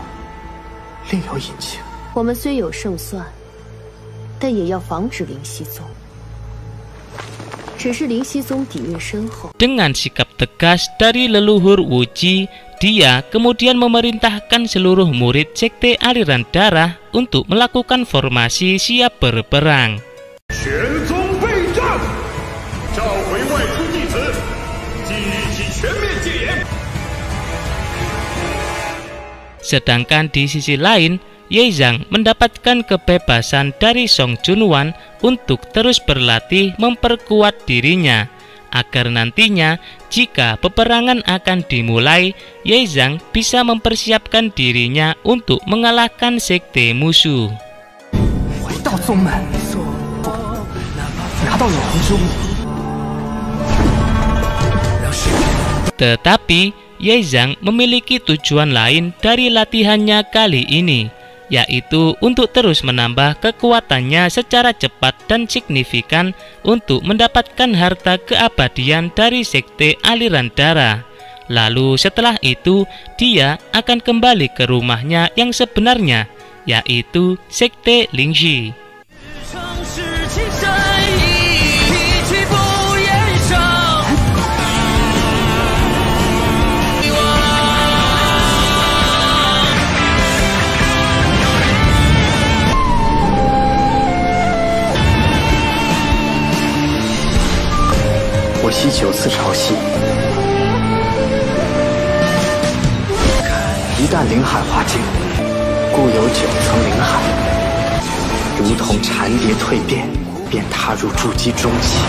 另有隐情？ 我们虽有胜算，但也要防止灵犀宗。只是灵犀宗底蕴深厚。Dengan sikap tegas dari leluhur Wuji, dia kemudian memerintahkan seluruh murid sekte aliran darah untuk melakukan formasi siap berperang. 全宗备战，召回外出弟子，即日起全面戒严。 Sedangkan di sisi lain, Ye Zhang mendapatkan kebebasan dari Song Junwan untuk terus berlatih memperkuat dirinya, agar nantinya jika peperangan akan dimulai, Ye Zhang bisa mempersiapkan dirinya untuk mengalahkan sekte musuh. 回到宗门，拿到永恒之物。Tetapi Ye Zhang memiliki tujuan lain dari latihannya kali ini, yaitu untuk terus menambah kekuatannya secara cepat dan signifikan untuk mendapatkan harta keabadian dari sekte aliran darah. Lalu setelah itu, dia akan kembali ke rumahnya yang sebenarnya, yaitu sekte Lingxi.我习9次潮汐，一旦灵海化境，故有9层灵海，如同蝉蝶蜕变，便踏入筑基中期，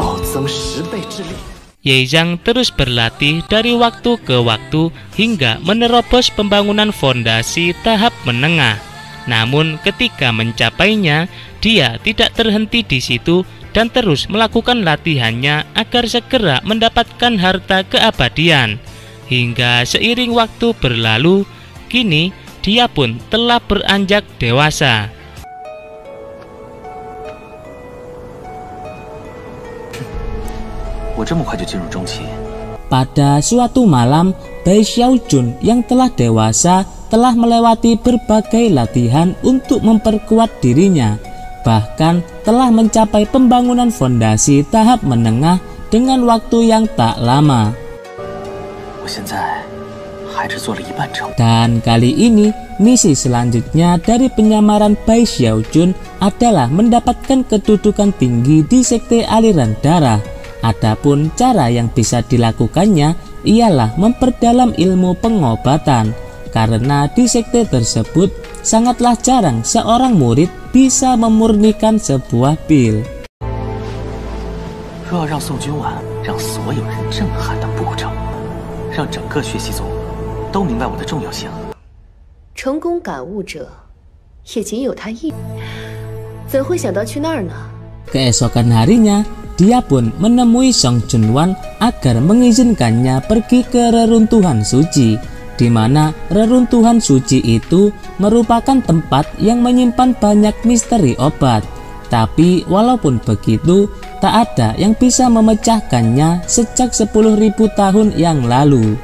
暴增10倍之力。 Ye Zhang terus berlatih dari waktu ke waktu hingga menerobos pembangunan fondasi tahap menengah. Namun ketika mencapainya, dia tidak terhenti di situ dan terus melakukan latihannya agar segera mendapatkan harta keabadian. Hingga seiring waktu berlalu, kini dia pun telah beranjak dewasa. Pada suatu malam, Bai Xiaojun yang telah dewasa telah melewati berbagai latihan untuk memperkuat dirinya. Bahkan telah mencapai pembangunan fondasi tahap menengah dengan waktu yang tak lama. Dan kali ini, misi selanjutnya dari penyamaran Bai Xiaojun adalah mendapatkan kedudukan tinggi di sekte aliran darah. Adapun cara yang bisa dilakukannya ialah memperdalam ilmu pengobatan, karena di sekte tersebut sangatlah jarang seorang murid bisa memurnikan sebuah pil. Keesokan harinya, dia pun menemui Song Junwan agar mengizinkannya pergi ke reruntuhan suci, di mana reruntuhan suci itu merupakan tempat yang menyimpan banyak misteri obat. Tapi walaupun begitu, tak ada yang bisa memecahkannya sejak 10.000 tahun yang lalu.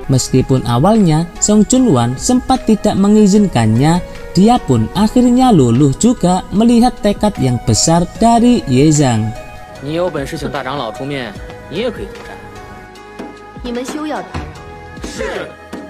Meskipun awalnya Song Junwan sempat tidak mengizinkannya, dia pun akhirnya luluh juga melihat tekad yang besar dari Ye Zhang.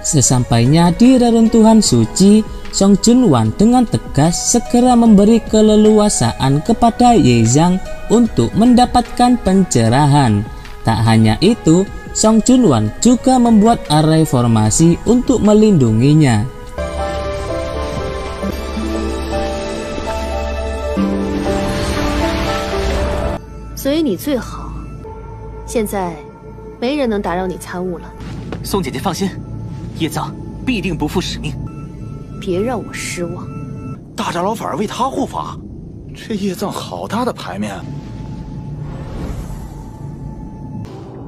Sesampainya di reruntuhan suci, Song Junwan dengan tegas segera memberi keleluasaan kepada Ye Zhang untuk mendapatkan pencerahan. Tak hanya itu, Song Junwan juga membuat arai formasi untuk melindunginya. Song 姐姐放心，叶藏必定不负使命。别让我失望。大长老反而为他护法，这叶藏好大的牌面。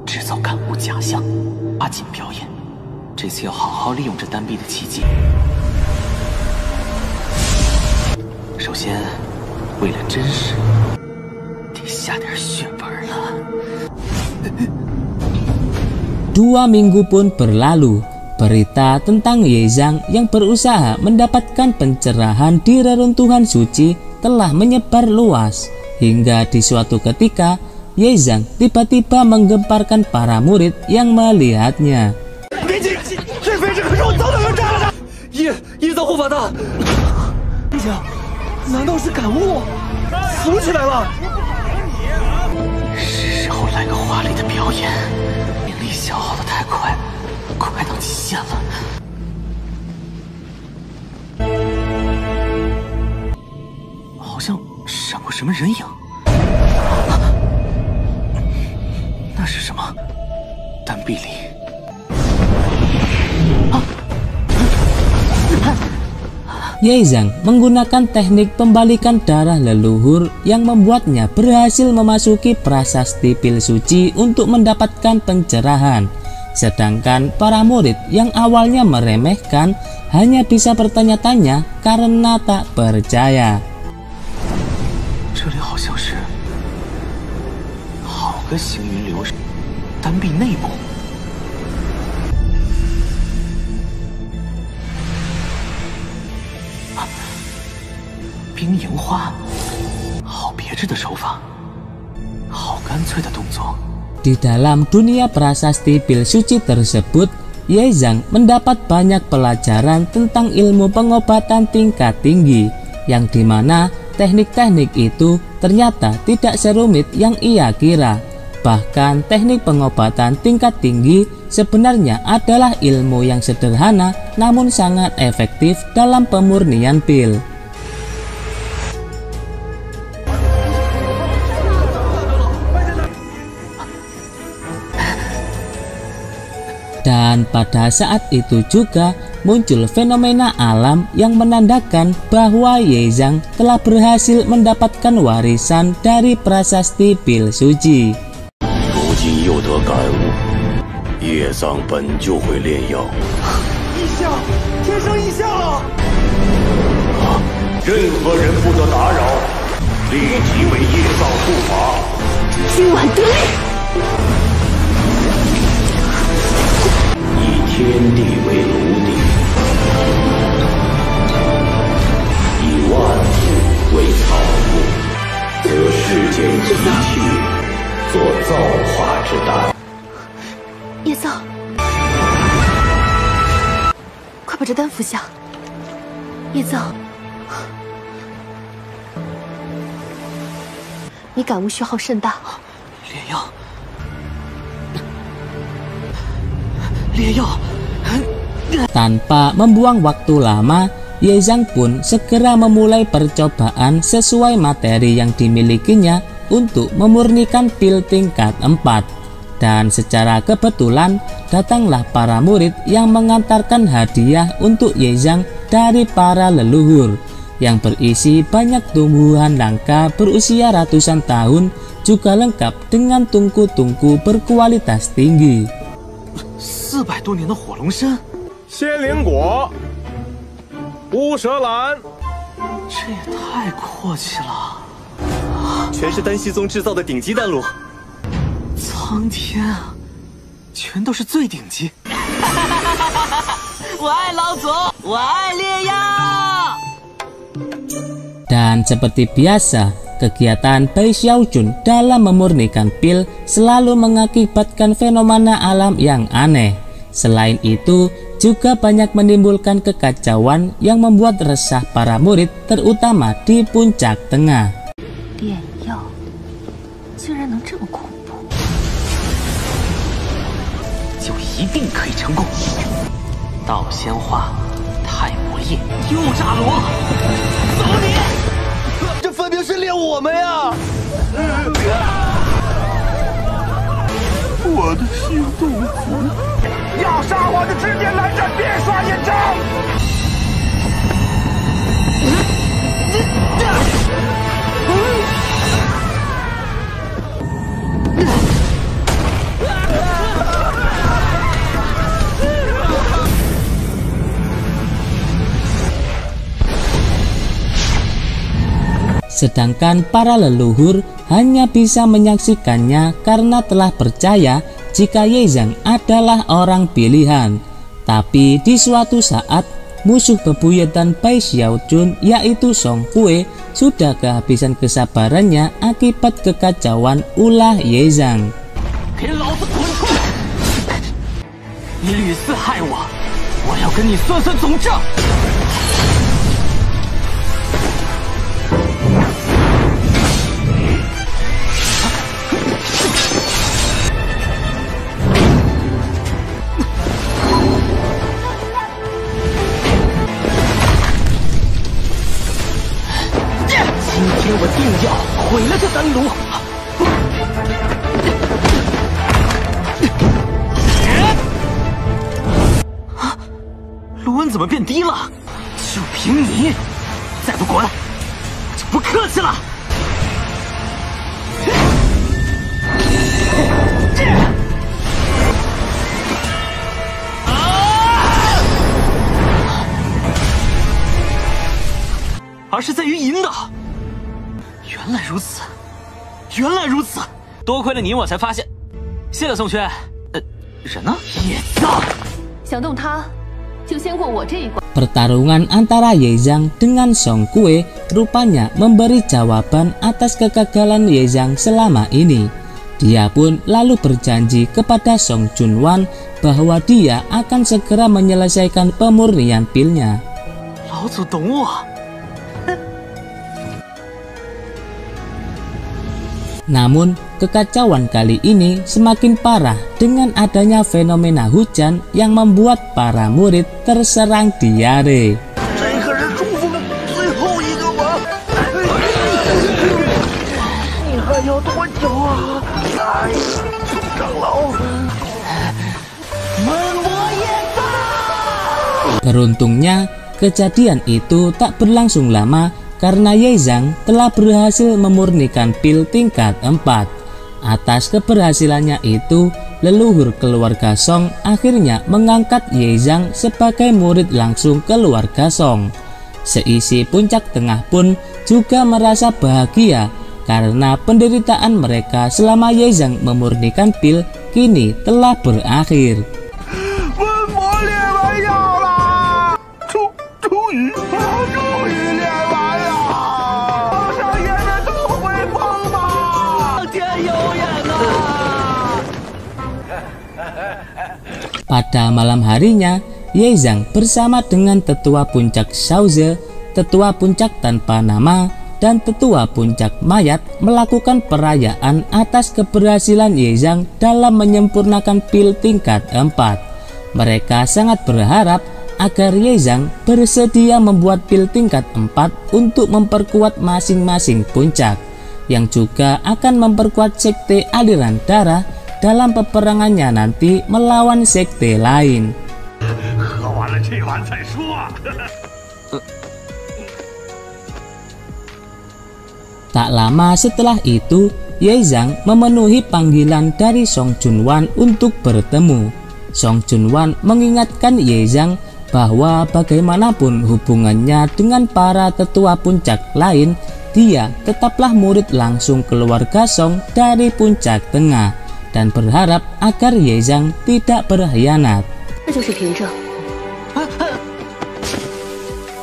制造感悟假象，抓紧表演。这次要好好利用这丹壁的奇迹。首先，为了真实，得下点血本了。2 minggu pun berlalu. Berita tentang Ye Zhang yang berusaha mendapatkan pencerahan di reruntuhan suci telah menyebar luas. Hingga di suatu ketika, Ye Zhang tiba-tiba menggemparkan para murid yang melihatnya. Ye Zhang护法大，难道是感悟？浮起来了！是时候来个华丽的表演，灵力消耗的太快。 快到极限了！好像闪过什么人影，那是什么？丹壁里。 Ye Zhang menggunakan teknik pembalikan darah leluhur yang membuatnya berhasil memasuki prasasti pil suci untuk mendapatkan pencerahan. Sedangkan para murid yang awalnya meremehkan hanya bisa bertanya-tanya karena tak percaya. Di dalam dunia prasasti pil suci tersebut, Ye Zhang mendapat banyak pelajaran tentang ilmu pengobatan tingkat tinggi, yang dimana teknik-teknik itu ternyata tidak serumit yang ia kira. Bahkan teknik pengobatan tingkat tinggi sebenarnya adalah ilmu yang sederhana namun sangat efektif dalam pemurnian pil. Dan pada saat itu juga muncul fenomena alam yang menandakan bahwa Ye Zhang telah berhasil mendapatkan warisan dari prasasti pil suci. 如今又得感悟，叶藏本就会炼药。异象，天生异象了！任何人不得打扰，立即为叶藏护法。今晚得令。 以天地为炉地，以万物为草木，则世间之一切做造化之丹。叶藏，快把这丹服下。叶藏，你感悟虚耗甚大。炼药。 炼药. Tanpa membuang waktu lama, Ye Zhang pun segera memulai percobaan sesuai materi yang dimilikinya untuk memurnikan pil tingkat 4. Dan secara kebetulan datanglah para murid yang mengantarkan hadiah untuk Ye Zhang dari para leluhur yang berisi banyak tumbuhan langka berusia ratusan tahun, juga lengkap dengan tungku-tungku berkualitas tinggi. 400多年的火龙参，仙灵果、乌蛇兰，这也太阔气了！全是丹溪宗制造的顶级丹炉，苍天啊，全都是最顶级！我爱老祖，我爱炼药。 Dan seperti biasa, kegiatan Bai Xiaojun dalam memurnikan pil selalu mengakibatkan fenomena alam yang aneh. Selain itu, juga banyak menimbulkan kekacauan yang membuat resah para murid, terutama di puncak tengah. 炼药竟然能这么恐怖，就一定可以成功。道仙花、太魔液、又炸罗，走你！ 这分明是炼我们呀！我的新豆腐，要杀我的直接来战，别耍眼张！Sedangkan para leluhur hanya bisa menyaksikannya karena telah percaya jika Ye Zhang adalah orang pilihan. Tapi di suatu saat, musuh bebuyutan Bai Xiaojun yaitu Song Kue sudah kehabisan kesabarannya akibat kekacauan ulah Ye Zhang. 给老子滚出来！你屡次害我，我要跟你算算总账！ 我定要毁了这丹炉！啊，卢恩怎么变低了？就凭你，再不滚，我就不客气了！而是在于引导。 原来如此，原来如此，多亏了你，我才发现。谢了，宋轩。人呢？叶藏，想动他，就先过我这一关。 Pertarungan antara Ye Zhang dengan Song Kue rupanya memberi jawaban atas kegagalan Ye Zhang selama ini. Dia pun lalu berjanji kepada Song Junwan bahwa dia akan segera menyelesaikan pemurnian pilnya. 老祖懂我。 Namun, kekacauan kali ini semakin parah dengan adanya fenomena hujan yang membuat para murid terserang diare. 这可是祝福们最后一个王，你还要多久啊？哎，长老，门 Beruntungnya, kejadian itu tak berlangsung lama karena Ye Zhang telah berhasil memurnikan pil tingkat 4. Atas keberhasilannya itu, leluhur keluarga Song akhirnya mengangkat Ye Zhang sebagai murid langsung keluarga Song. Seisi puncak tengah pun juga merasa bahagia karena penderitaan mereka selama Ye Zhang memurnikan pil kini telah berakhir. Pada malam harinya, Ye Zhang bersama dengan tetua puncak Shaoze, tetua puncak tanpa nama, dan tetua puncak mayat melakukan perayaan atas keberhasilan Ye Zhang dalam menyempurnakan pil tingkat 4. Mereka sangat berharap agar Ye Zhang bersedia membuat pil tingkat 4 untuk memperkuat masing-masing puncak, yang juga akan memperkuat sekte aliran darah dalam peperangannya nanti melawan sekte lain. Tak lama setelah itu, Ye Zhang memenuhi panggilan dari Song Junwan untuk bertemu. Song Junwan mengingatkan Ye Zhang bahwa bagaimanapun hubungannya dengan para tetua puncak lain, dia tetaplah murid langsung keluarga Song dari puncak tengah, dan berharap agar Ye Zhang tidak berkhianat.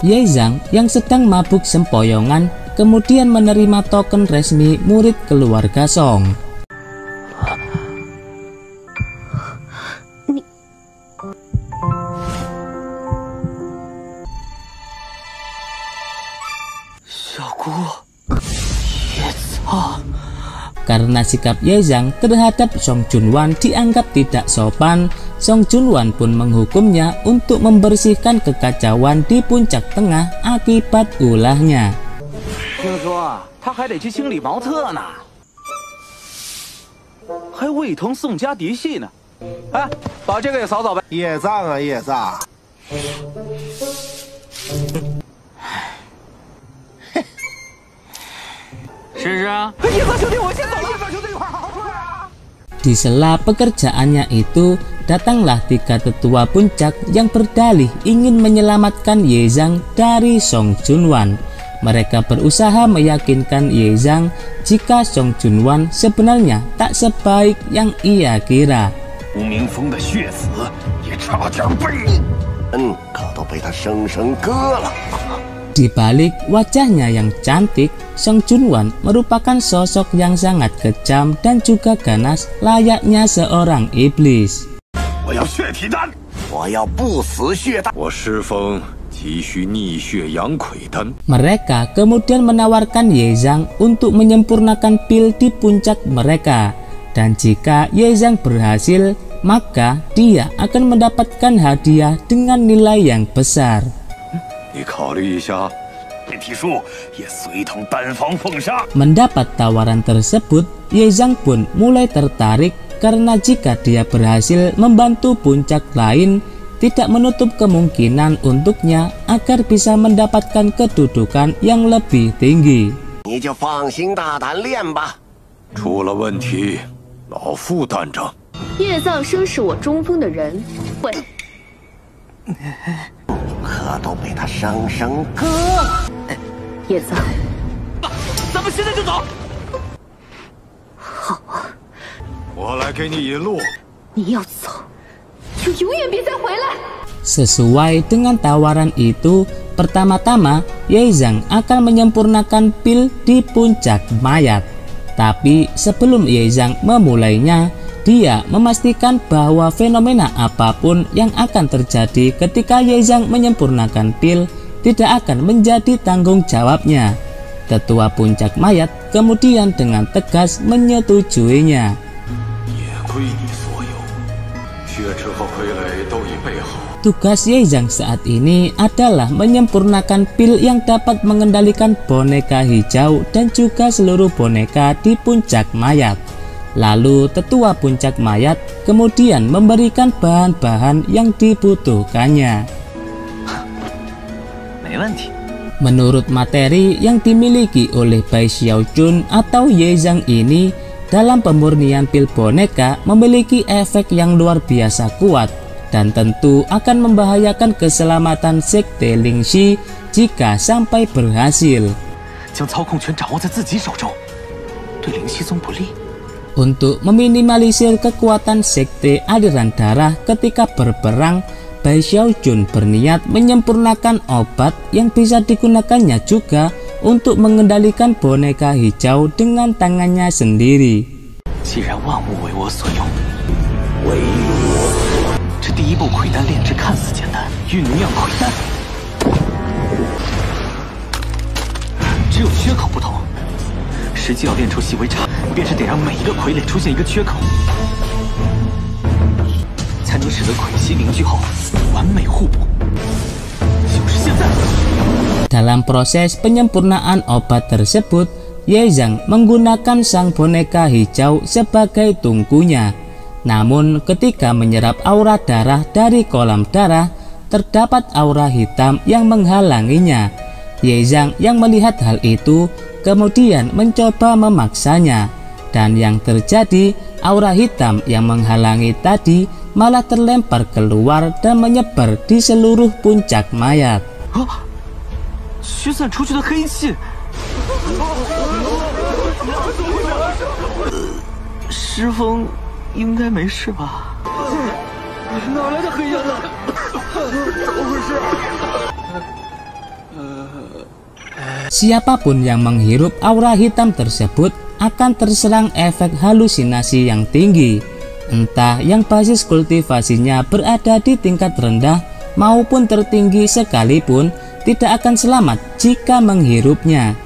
Ye Zhang yang sedang mabuk sempoyongan kemudian menerima token resmi murid keluarga Song. Karena sikap Ye Zhang terhadap Song Junwan dianggap tidak sopan, Song Junwan pun menghukumnya untuk membersihkan kekacauan di puncak tengah akibat ulahnya. Di sela pekerjaannya itu, datanglah 3 tetua puncak yang berdalih ingin menyelamatkan Ye Zhang dari Song Junwan. Mereka berusaha meyakinkan Ye Zhang jika Song Junwan sebenarnya tak sebaik yang ia kira. Di balik wajahnya yang cantik, Song Junwan merupakan sosok yang sangat kejam dan juga ganas layaknya seorang iblis. Mereka kemudian menawarkan Ye Zhang untuk menyempurnakan pil di puncak mereka, dan jika Ye Zhang berhasil, maka dia akan mendapatkan hadiah dengan nilai yang besar. Mendapat tawaran tersebut, Ye Zhang pun mulai tertarik karena jika dia berhasil membantu puncak lain, tidak menutup kemungkinan untuknya agar bisa mendapatkan kedudukan yang lebih tinggi. Sesuai dengan tawaran itu, pertama-tama Ye Zhang akan menyempurnakan pil di puncak mayat. Tapi sebelum Ye Zhang memulainya, dia memastikan bahwa fenomena apapun yang akan terjadi ketika Ye Zhang menyempurnakan pil tidak akan menjadi tanggung jawabnya. Tetua puncak mayat kemudian dengan tegas menyetujuinya. Tugas Ye Zhang saat ini adalah menyempurnakan pil yang dapat mengendalikan boneka hijau dan juga seluruh boneka di puncak mayat. Lalu tetua puncak mayat kemudian memberikan bahan-bahan yang dibutuhkannya. Menurut materi yang dimiliki oleh Bai Xiaojun atau Ye Zhang ini, dalam pemurnian pil boneka memiliki efek yang luar biasa kuat dan tentu akan membahayakan keselamatan sekte Lingxi jika sampai berhasil. Untuk meminimalisir kekuatan sekte aliran darah ketika berperang, Bai Xiaojun berniat menyempurnakan obat yang bisa digunakannya juga untuk mengendalikan boneka hijau dengan tangannya sendiri. Dalam proses penyempurnaan obat tersebut, Ye Zhang menggunakan sang boneka hijau sebagai tungkunya. Namun ketika menyerap aura darah dari kolam darah, terdapat aura hitam yang menghalanginya. Ye Zhang yang melihat hal itu kemudian mencoba memaksanya, dan yang terjadi, aura hitam yang menghalangi tadi malah terlempar keluar dan menyebar di seluruh puncak mayat. Siapapun yang menghirup aura hitam tersebut akan terserang efek halusinasi yang tinggi, entah yang basis kultivasinya berada di tingkat rendah maupun tertinggi sekalipun, tidak akan selamat jika menghirupnya.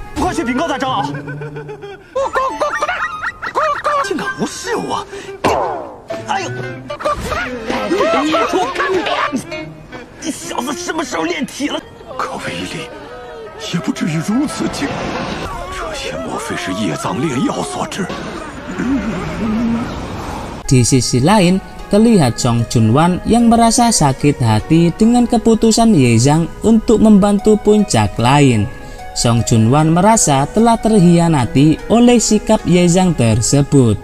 Di sisi lain, terlihat Song Junwan yang merasa sakit hati dengan keputusan Ye Zhang untuk membantu puncak lain. Song Junwan merasa telah terhianati oleh sikap Ye Zhang tersebut.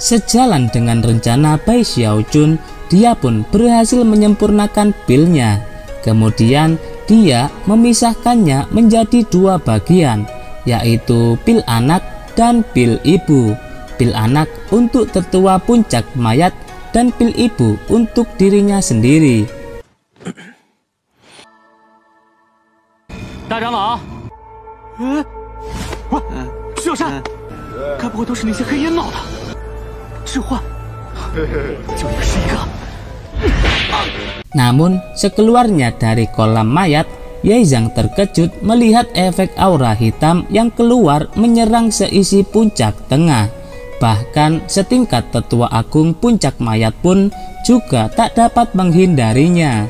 Sejalan dengan rencana Bai Xiaojun, dia pun berhasil menyempurnakan pilnya. Kemudian dia memisahkannya menjadi dua bagian, yaitu pil anak dan pil ibu. Pil anak untuk tertua puncak mayat dan pil ibu untuk dirinya sendiri. Namun sekeluarnya dari kolam mayat, Ye Zhang terkejut melihat efek aura hitam yang keluar menyerang seisi puncak tengah. Bahkan setingkat tetua agung puncak mayat pun juga tak dapat menghindarinya.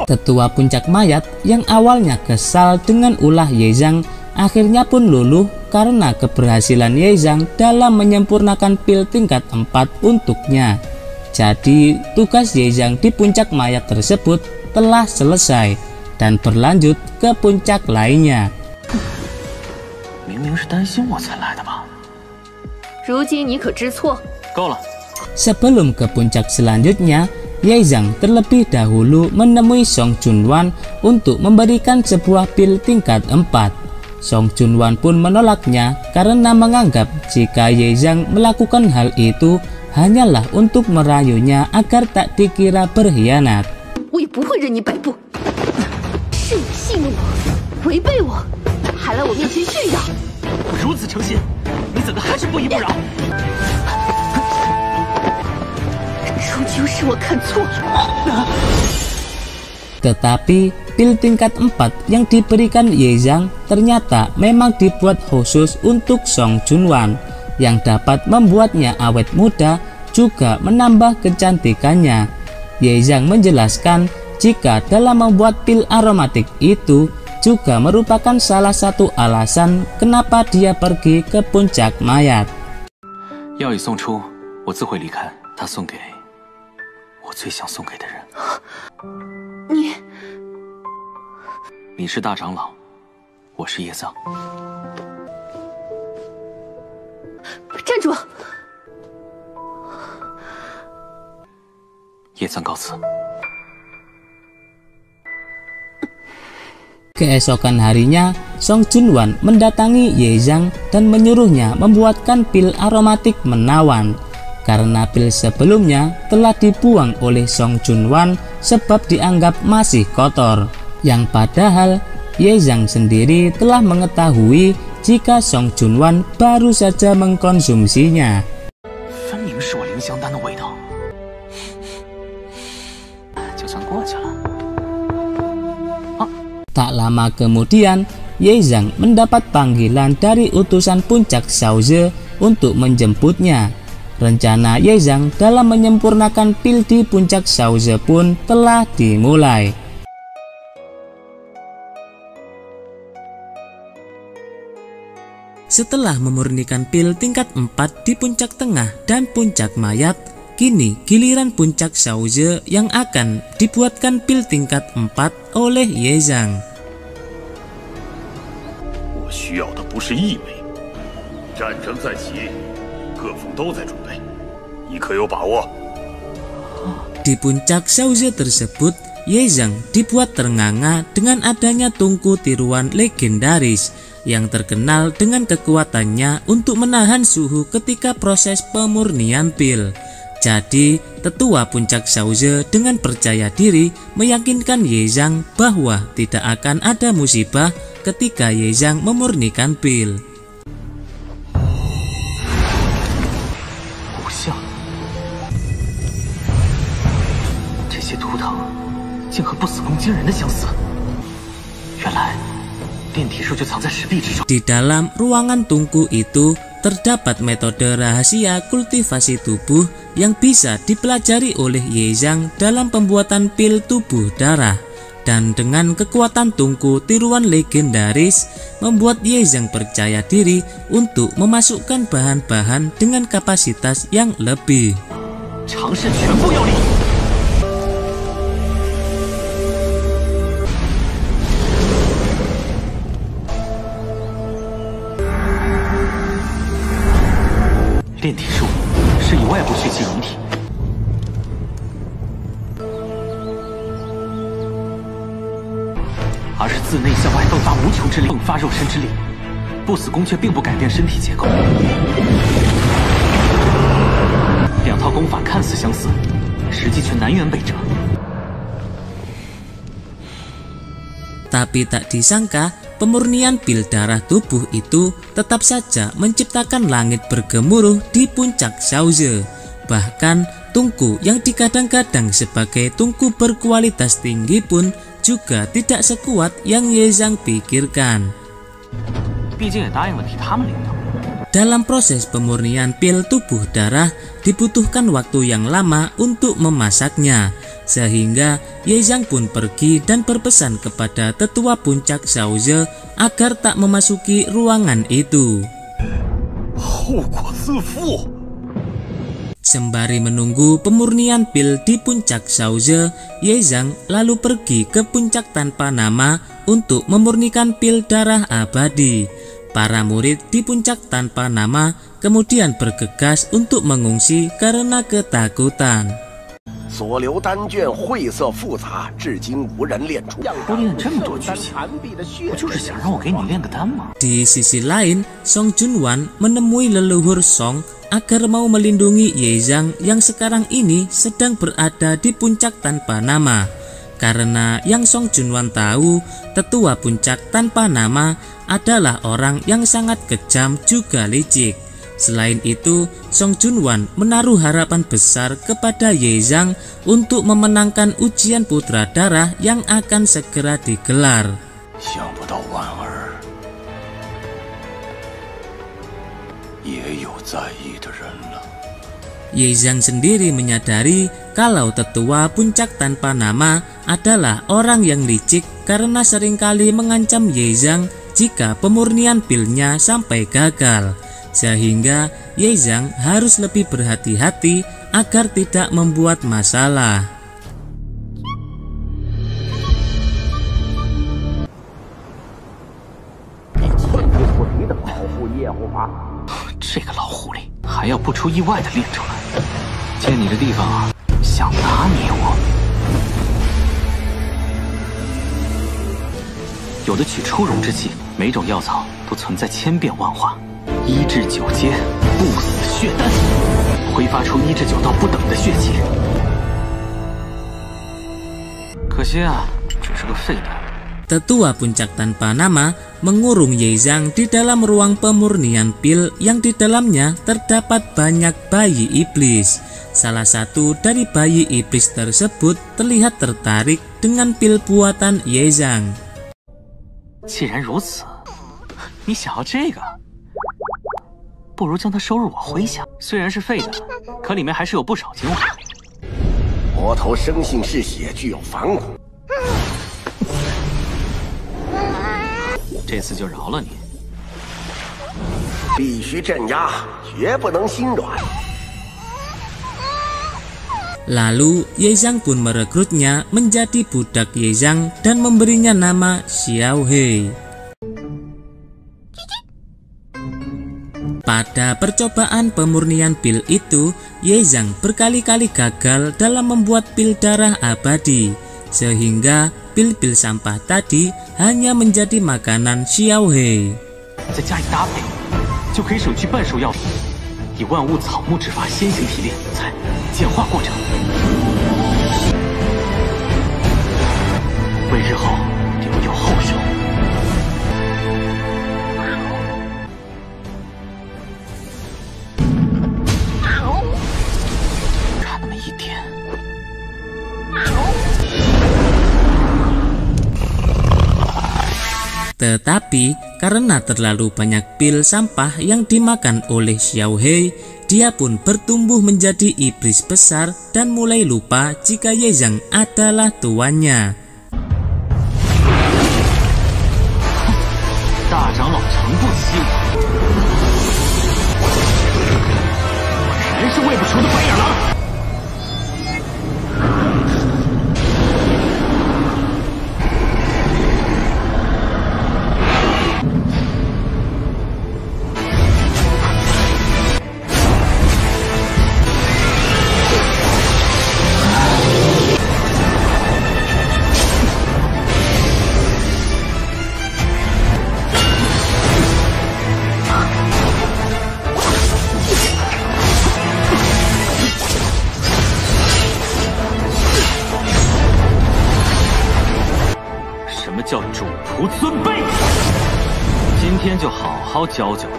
Tetua puncak mayat yang awalnya kesal dengan ulah Ye Zhang akhirnya pun luluh karena keberhasilan Ye Zhang dalam menyempurnakan pil tingkat 4 untuknya. Jadi tugas Ye Zhang di puncak mayat tersebut telah selesai dan berlanjut ke puncak lainnya. Sebelum ke puncak selanjutnya, Ye Zhang terlebih dahulu menemui Song Junwan untuk memberikan sebuah pil tingkat 4. Song Junwan pun menolaknya karena menganggap jika Ye Zhang melakukan hal itu hanyalah untuk merayunya agar tak dikira berkhianat. 终究是我看错了。 Tetapi pil tingkat 4 yang diberikan Ye Zhang ternyata memang dibuat khusus untuk Song Junwan, yang dapat membuatnya awet muda juga menambah kecantikannya. Ye Zhang menjelaskan jika dalam membuat pil aromatik itu juga merupakan salah satu alasan kenapa dia pergi ke puncak mayat. 药已送出，我自会离开，他送给我最想送给的人。你是大长老，我是叶藏。站住！叶藏告辞。 Keesokan harinya, Song Junwan mendatangi Ye Zhang dan menyuruhnya membuatkan pil aromatik menawan, karena pil sebelumnya telah dibuang oleh Song Junwan sebab dianggap masih kotor, yang padahal Ye Zhang sendiri telah mengetahui jika Song Junwan baru saja mengkonsumsinya. 分明是我凌香丹的味道，就算过去了。 Tak lama kemudian, Ye Zhang mendapat panggilan dari utusan puncak Shaoze untuk menjemputnya. Rencana Ye Zhang dalam menyempurnakan pil di puncak Shaoze pun telah dimulai. Setelah memurnikan pil tingkat 4 di puncak tengah dan puncak mayat, kini giliran puncak Shaoze yang akan dibuatkan pil tingkat 4 oleh Ye Zhang. 我需要的不是一枚，战争在即，各方都在准备，你可有把握？ Di puncak Shaoze tersebut, Ye Zhang dibuat ternganga dengan adanya tungku tiruan legendaris yang terkenal dengan kekuatannya untuk menahan suhu ketika proses pemurnian pil. Jadi, tetua puncak Shaoze dengan percaya diri meyakinkan Ye Zhang bahwa tidak akan ada musibah ketika Ye Zhang memurnikan pil. 偶像，这些图腾竟和不死宫惊人的相似。原来，炼体术就藏在石壁之中。 Di dalam ruangan tungku itu terdapat metode rahasia kultivasi tubuh yang bisa dipelajari oleh Ye Zhang dalam pembuatan pil tubuh darah, dan dengan kekuatan tungku tiruan legendaris membuat Ye Zhang percaya diri untuk memasukkan bahan-bahan dengan kapasitas yang lebih. 尝试全部要力。 炼体术是以外部血气融体，而是自内向外迸发无穷之力，迸发肉身之力。不死宫却并不改变身体结构，两套功法看似相似，实际却南辕北辙。 Tapi tak disangka, pemurnian pil darah tubuh itu tetap saja menciptakan langit bergemuruh di puncak Shaoze. Bahkan tungku yang digadang-gadang sebagai tungku berkualitas tinggi pun juga tidak sekuat yang Ye Zhang pikirkan. 毕竟也答应了替他们领导。 Dalam proses pemurnian pil tubuh darah dibutuhkan waktu yang lama untuk memasaknya, sehingga Ye Zhang pun pergi dan berpesan kepada tetua puncak Shaoze agar tak memasuki ruangan itu. 后果自负。 Sembari menunggu pemurnian pil di puncak Shaoze, Ye Zhang lalu pergi ke puncak tanpa nama untuk memurnikan pil darah abadi. Para murid di puncak tanpa nama kemudian bergegas untuk mengungsi karena ketakutan. 所留丹卷晦涩复杂，至今无人炼出。我练这么多剧情，不就是想让我给你炼个丹吗？ Di sisi lain, Song Junwan menemui leluhur Song agar mau melindungi Ye Zhang yang sekarang ini sedang berada di puncak tanpa nama. Karena yang Song Junwan tahu, tetua puncak tanpa nama adalah orang yang sangat kejam juga licik. Selain itu, Song Junwan menaruh harapan besar kepada Ye Zhang untuk memenangkan ujian putra darah yang akan segera digelar. Ye Zhang sendiri menyadari kalau tetua puncak tanpa nama adalah orang yang licik karena seringkali mengancam Ye Zhang jika pemurnian pilnya sampai gagal, sehingga Ye Zhang harus lebih berhati-hati agar tidak membuat masalah.有的取出容之气，每种药草都存在千变万化。1至9阶不死血丹，挥发出1至9道不等的血气。可惜啊，只是个废丹。Tetua puncak tanpa nama mengurung Ye Zhang di dalam ruang pemurnian pil yang di dalamnya terdapat banyak bayi iblis. Salah satu dari bayi iblis tersebut terlihat tertarik dengan pil buatan Ye Zhang. 既然如此，你想要这个，不如将它收入我麾下。虽然是废的，可里面还是有不少精华。魔头生性嗜血，具有反骨。这次就饶了你。必须镇压，绝不能心软。 Lalu Ye Zhang pun merekrutnya menjadi budak Ye Zhang dan memberinya nama Xiao Hei. Pada percobaan pemurnian pil itu, Ye Zhang berkali-kali gagal dalam membuat pil darah abadi, sehingga pil-pil sampah tadi hanya menjadi makanan Xiao Hei. 再加以搭配，就可以省去半数药品。 以万物草木之法先行提炼，才简化过程，为日后留有后手。差那么一点。 Tetapi karena terlalu banyak pil sampah yang dimakan oleh Xiao Hei, dia pun bertumbuh menjadi iblis besar dan mulai lupa jika Ye Zhang adalah tuannya. 大长老诚不欺我，果然是喂不熟的白眼狼。 叫主仆尊卑，今天就好好教教你。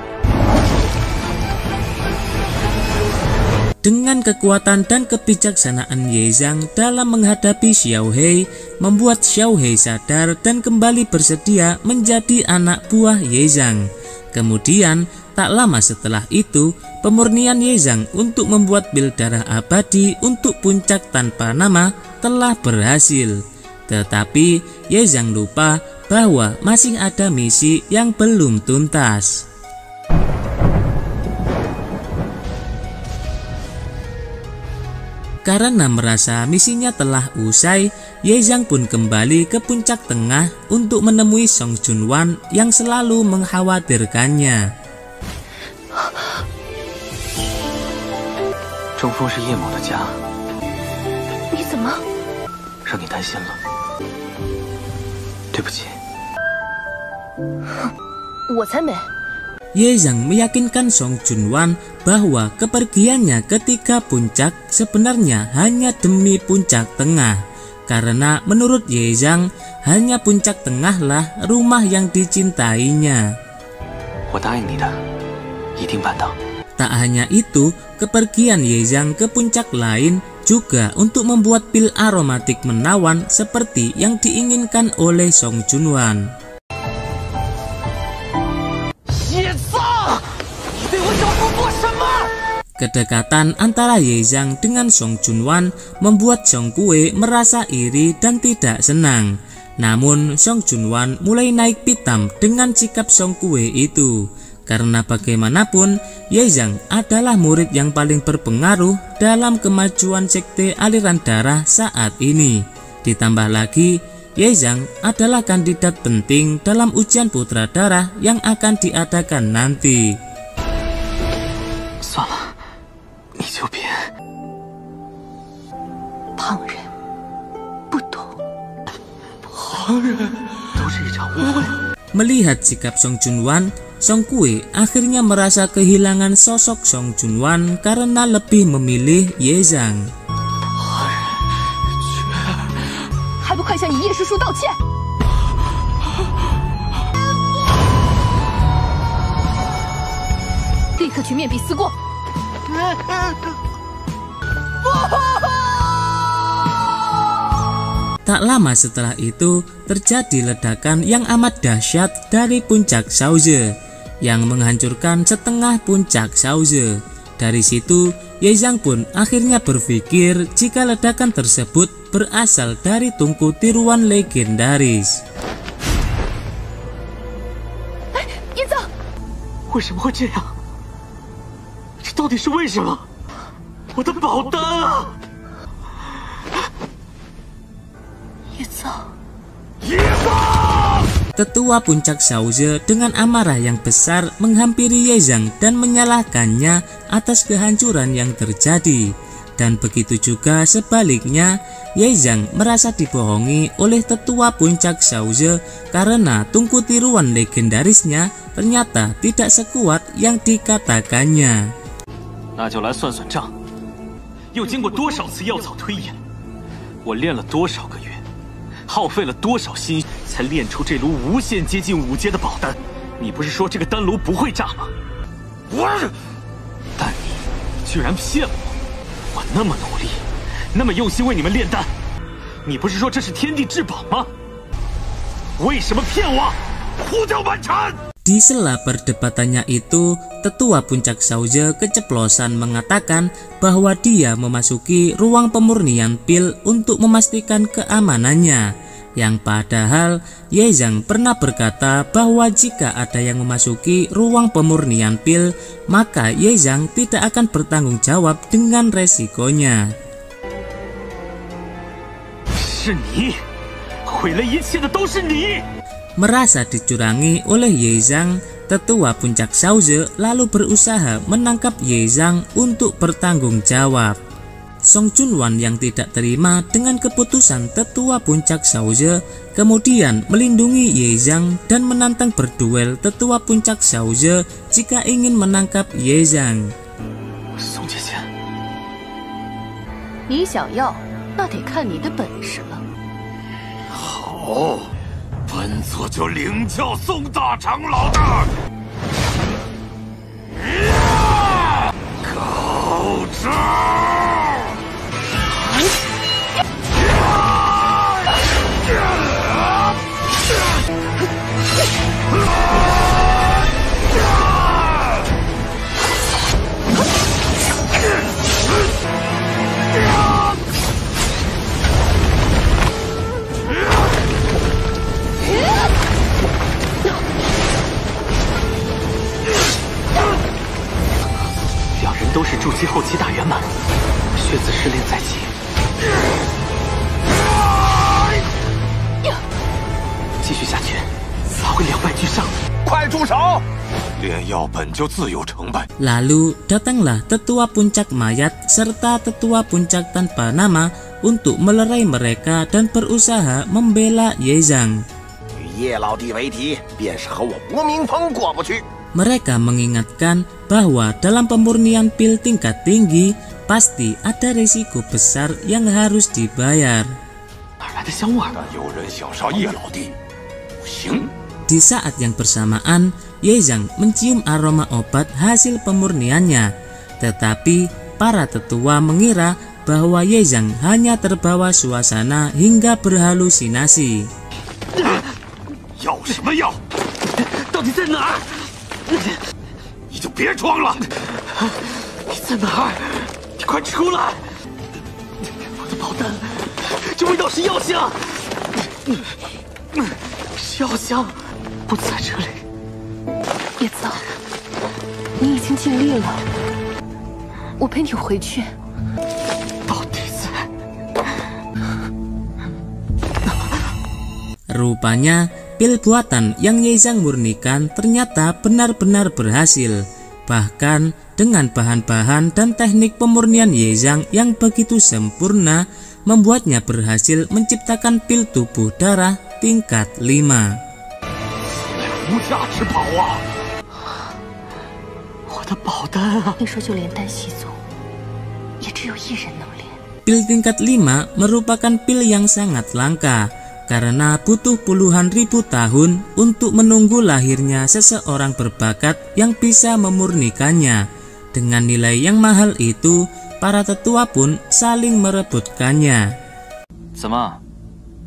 Dengan kekuatan dan kebijaksanaan Ye Zhang dalam menghadapi Xiao Hei, membuat Xiao Hei sadar dan kembali bersedia menjadi anak buah Ye Zhang. Kemudian, tak lama setelah itu, pemurnian Ye Zhang untuk membuat pil darah abadi untuk puncak tanpa nama telah berhasil. Tetapi Ye Zhang lupa bahwa masih ada misi yang belum tuntas. Karena merasa misinya telah usai, Ye Zhang pun kembali ke puncak tengah untuk menemui Song Junwan yang selalu mengkhawatirkannya. 中锋是叶某的家，你怎么让你担心了？ 对不起，我才没。 Ye Zhang meyakinkan Song Junwan bahwa kepergiannya ketika puncak sebenarnya hanya demi puncak tengah, karena menurut Ye Zhang hanya puncak tengahlah rumah yang dicintainya. 我答应你的，一定办到。Tak hanya itu, kepergian Ye Zhang ke puncak lain juga untuk membuat pil aromatik menawan seperti yang diinginkan oleh Song Junwan. Kedekatan antara Ye Zhang dengan Song Junwan membuat Song Kue merasa iri dan tidak senang. Namun Song Junwan mulai naik pitam dengan sikap Song Kue itu. Karena bagaimanapun, Ye Zhang adalah murid yang paling berpengaruh dalam kemajuan sekte aliran darah saat ini. Ditambah lagi, Ye Zhang adalah kandidat penting dalam ujian putra darah yang akan diadakan nanti. 算了，你就别。旁人不懂，旁人都是一场误会。 Melihat sikap Song Junwan, Song Kue akhirnya merasa kehilangan sosok Song Junwan karena lebih memilih Ye Zhang. 还不快向一叶师叔道歉！ 立刻去面壁思过。 Tak lama setelah itu, terjadi ledakan yang amat dahsyat dari puncak Shaoze yang menghancurkan setengah puncak Shaoze. Dari situ, Ye Zhang pun akhirnya berpikir jika ledakan tersebut berasal dari tungku tiruan legendaris. 叶藏，为什么会这样？这到底是为什么？我的宝丹啊！ Tetua puncak Shaoze dengan amarah yang besar menghampiri Ye Zhang dan menyalahkannya atas kehancuran yang terjadi. Dan begitu juga sebaliknya, Ye Zhang merasa dibohongi oleh tetua puncak Shaoze karena tungku tiruan legendarisnya ternyata tidak sekuat yang dikatakannya. 那就来算算账，又经过多少次药草推演，我练了多少个月，耗费了多少心血，才练出这炉无限接近5阶的宝丹。你不是说这个丹炉不会炸吗？但你居然骗我！我那么努力，那么用心为你们炼丹，你不是说这是天地至宝吗？为什么骗我？胡搅蛮缠！ Di sela perdebatannya itu, tetua puncak Shaoze keceplosan mengatakan bahwa dia memasuki ruang pemurnian pil untuk memastikan keamanannya. Yang padahal Ye Zhang pernah berkata bahwa jika ada yang memasuki ruang pemurnian pil, maka Ye Zhang tidak akan bertanggung jawab dengan resikonya. 是你，毁了一切的都是你。 Merasa dicurangi oleh Ye Zhang, tetua puncak Shaoze lalu berusaha menangkap Ye Zhang untuk bertanggung jawab. Song Junwan yang tidak terima dengan keputusan tetua puncak Shaoze kemudian melindungi Ye Zhang dan menantang berduel tetua puncak Shaoze jika ingin menangkap Ye Zhang. 宋姐姐，你想要，那得看你的本事了。好。 本座就领教宋大长老的高招！都是筑基后期大圆满，血子试炼在即，继续下去，才会两败俱伤。快住手！炼药本就自有成败。 Lalu datanglah tetua puncak mayat serta tetua puncak tanpa nama untuk melerai mereka dan berusaha membela Ye Zhang. 与叶老弟为敌，便是和我无名峰过不去。 Mereka mengingatkan bahwa dalam pemurnian pil tingkat tinggi pasti ada risiko besar yang harus dibayar. Di saat yang bersamaan, Ye Zhang mencium aroma obat hasil pemurniannya. Tetapi para tetua mengira bahwa Ye Zhang hanya terbawa suasana hingga berhalusinasi. 要什么药？到底在哪儿？你就别装了！你在哪儿？你快出来！我的宝丹，这味道是药香，是药香，不在这里。叶子，你已经尽力了，我陪你回去。到底在？ Rupanya pil buatan yang Ye Zhang murnikan ternyata benar-benar berhasil. Bahkan dengan bahan-bahan dan teknik pemurnian Ye Zhang yang begitu sempurna membuatnya berhasil menciptakan pil tubuh darah tingkat 5. 无价之宝啊！我的宝丹啊！你说就连丹熙宗，也只有一人能炼。 Pil tingkat 5 merupakan pil yang sangat langka karena butuh puluhan ribu tahun untuk menunggu lahirnya seseorang berbakat yang bisa memurnikannya. Dengan nilai yang mahal itu, para tetua pun saling merebutkannya. 怎么，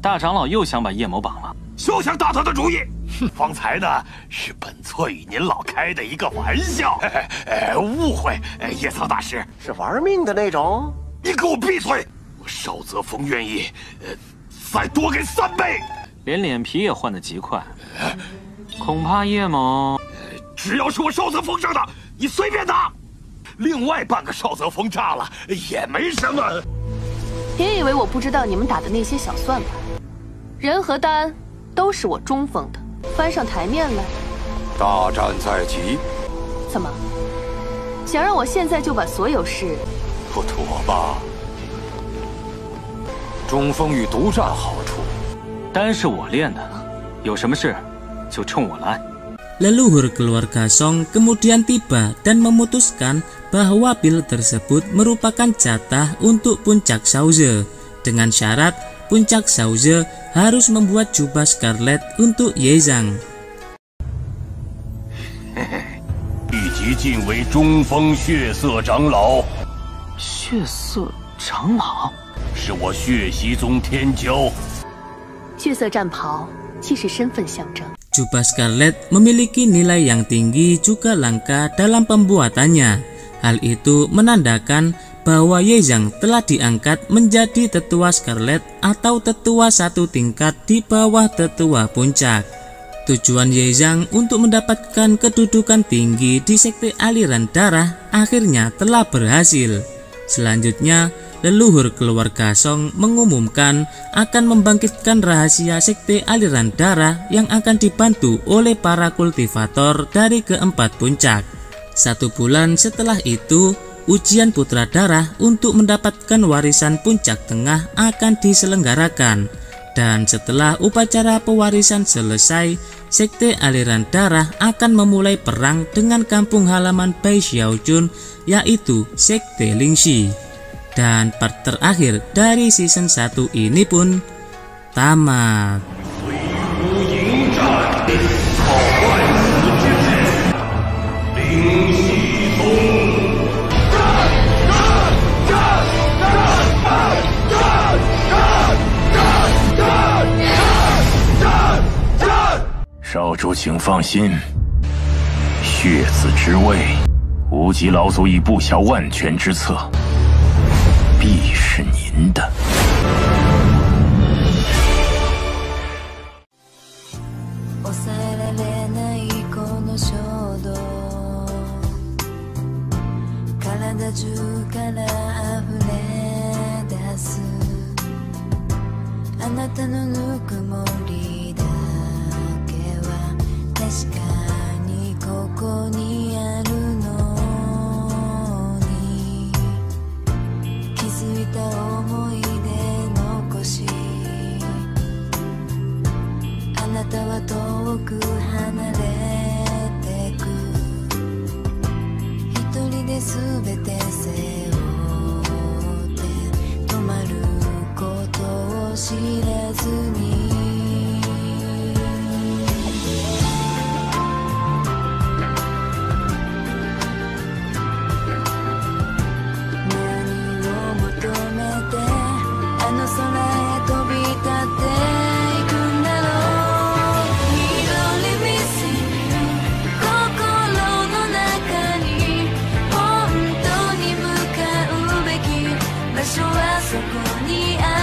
大长老又想把叶某绑了？休想打他的主意！方才呢是本座与您老开的一个玩笑，误会，叶苍大师是玩命的那种。你给我闭嘴！我邵泽峰愿意，再多给3倍。连脸皮也换得极快，恐怕叶某……只要是我邵泽峰上的，你随便打。另外半个邵泽峰炸了也没什么。别以为我不知道你们打的那些小算盘，人和丹都是我中封的，翻上台面来。大战在即，怎么想让我现在就把所有事？不妥吧？中锋与独占好处，丹是我练的，有什么事就冲我来。 Leluhur keluarga Song kemudian tiba dan memutuskan bahwa pil tersebut merupakan jatah untuk Puncak Xiaozhe, dengan syarat Puncak Xiaozhe harus membuat jubah scarlet untuk Ye Zhang. 立即晋为中锋血色长老。血色长老是我血息宗天骄。血色战袍既是身份象征。 Jubah scarlet memiliki nilai yang tinggi juga langka dalam pembuatannya. Hal itu menandakan bahwa Ye Zhang telah diangkat menjadi tetua scarlet atau tetua satu tingkat di bawah tetua puncak. Tujuan Ye Zhang untuk mendapatkan kedudukan tinggi di sekte aliran darah akhirnya telah berhasil. Selanjutnya, leluhur keluarga Song mengumumkan akan membangkitkan rahasia sekte aliran darah yang akan dibantu oleh para kultivator dari keempat puncak. 1 bulan setelah itu, ujian putra darah untuk mendapatkan warisan puncak tengah akan diselenggarakan. Dan setelah upacara pewarisan selesai, sekte aliran darah akan memulai perang dengan kampung halaman Bai Xiaojun, yaitu sekte Lingxi. Dan part terakhir dari season 1 ini pun tamat. "少主请放心，血子之位，无极老祖已布下万全之策，必是您的。" 「可是我错过你爱。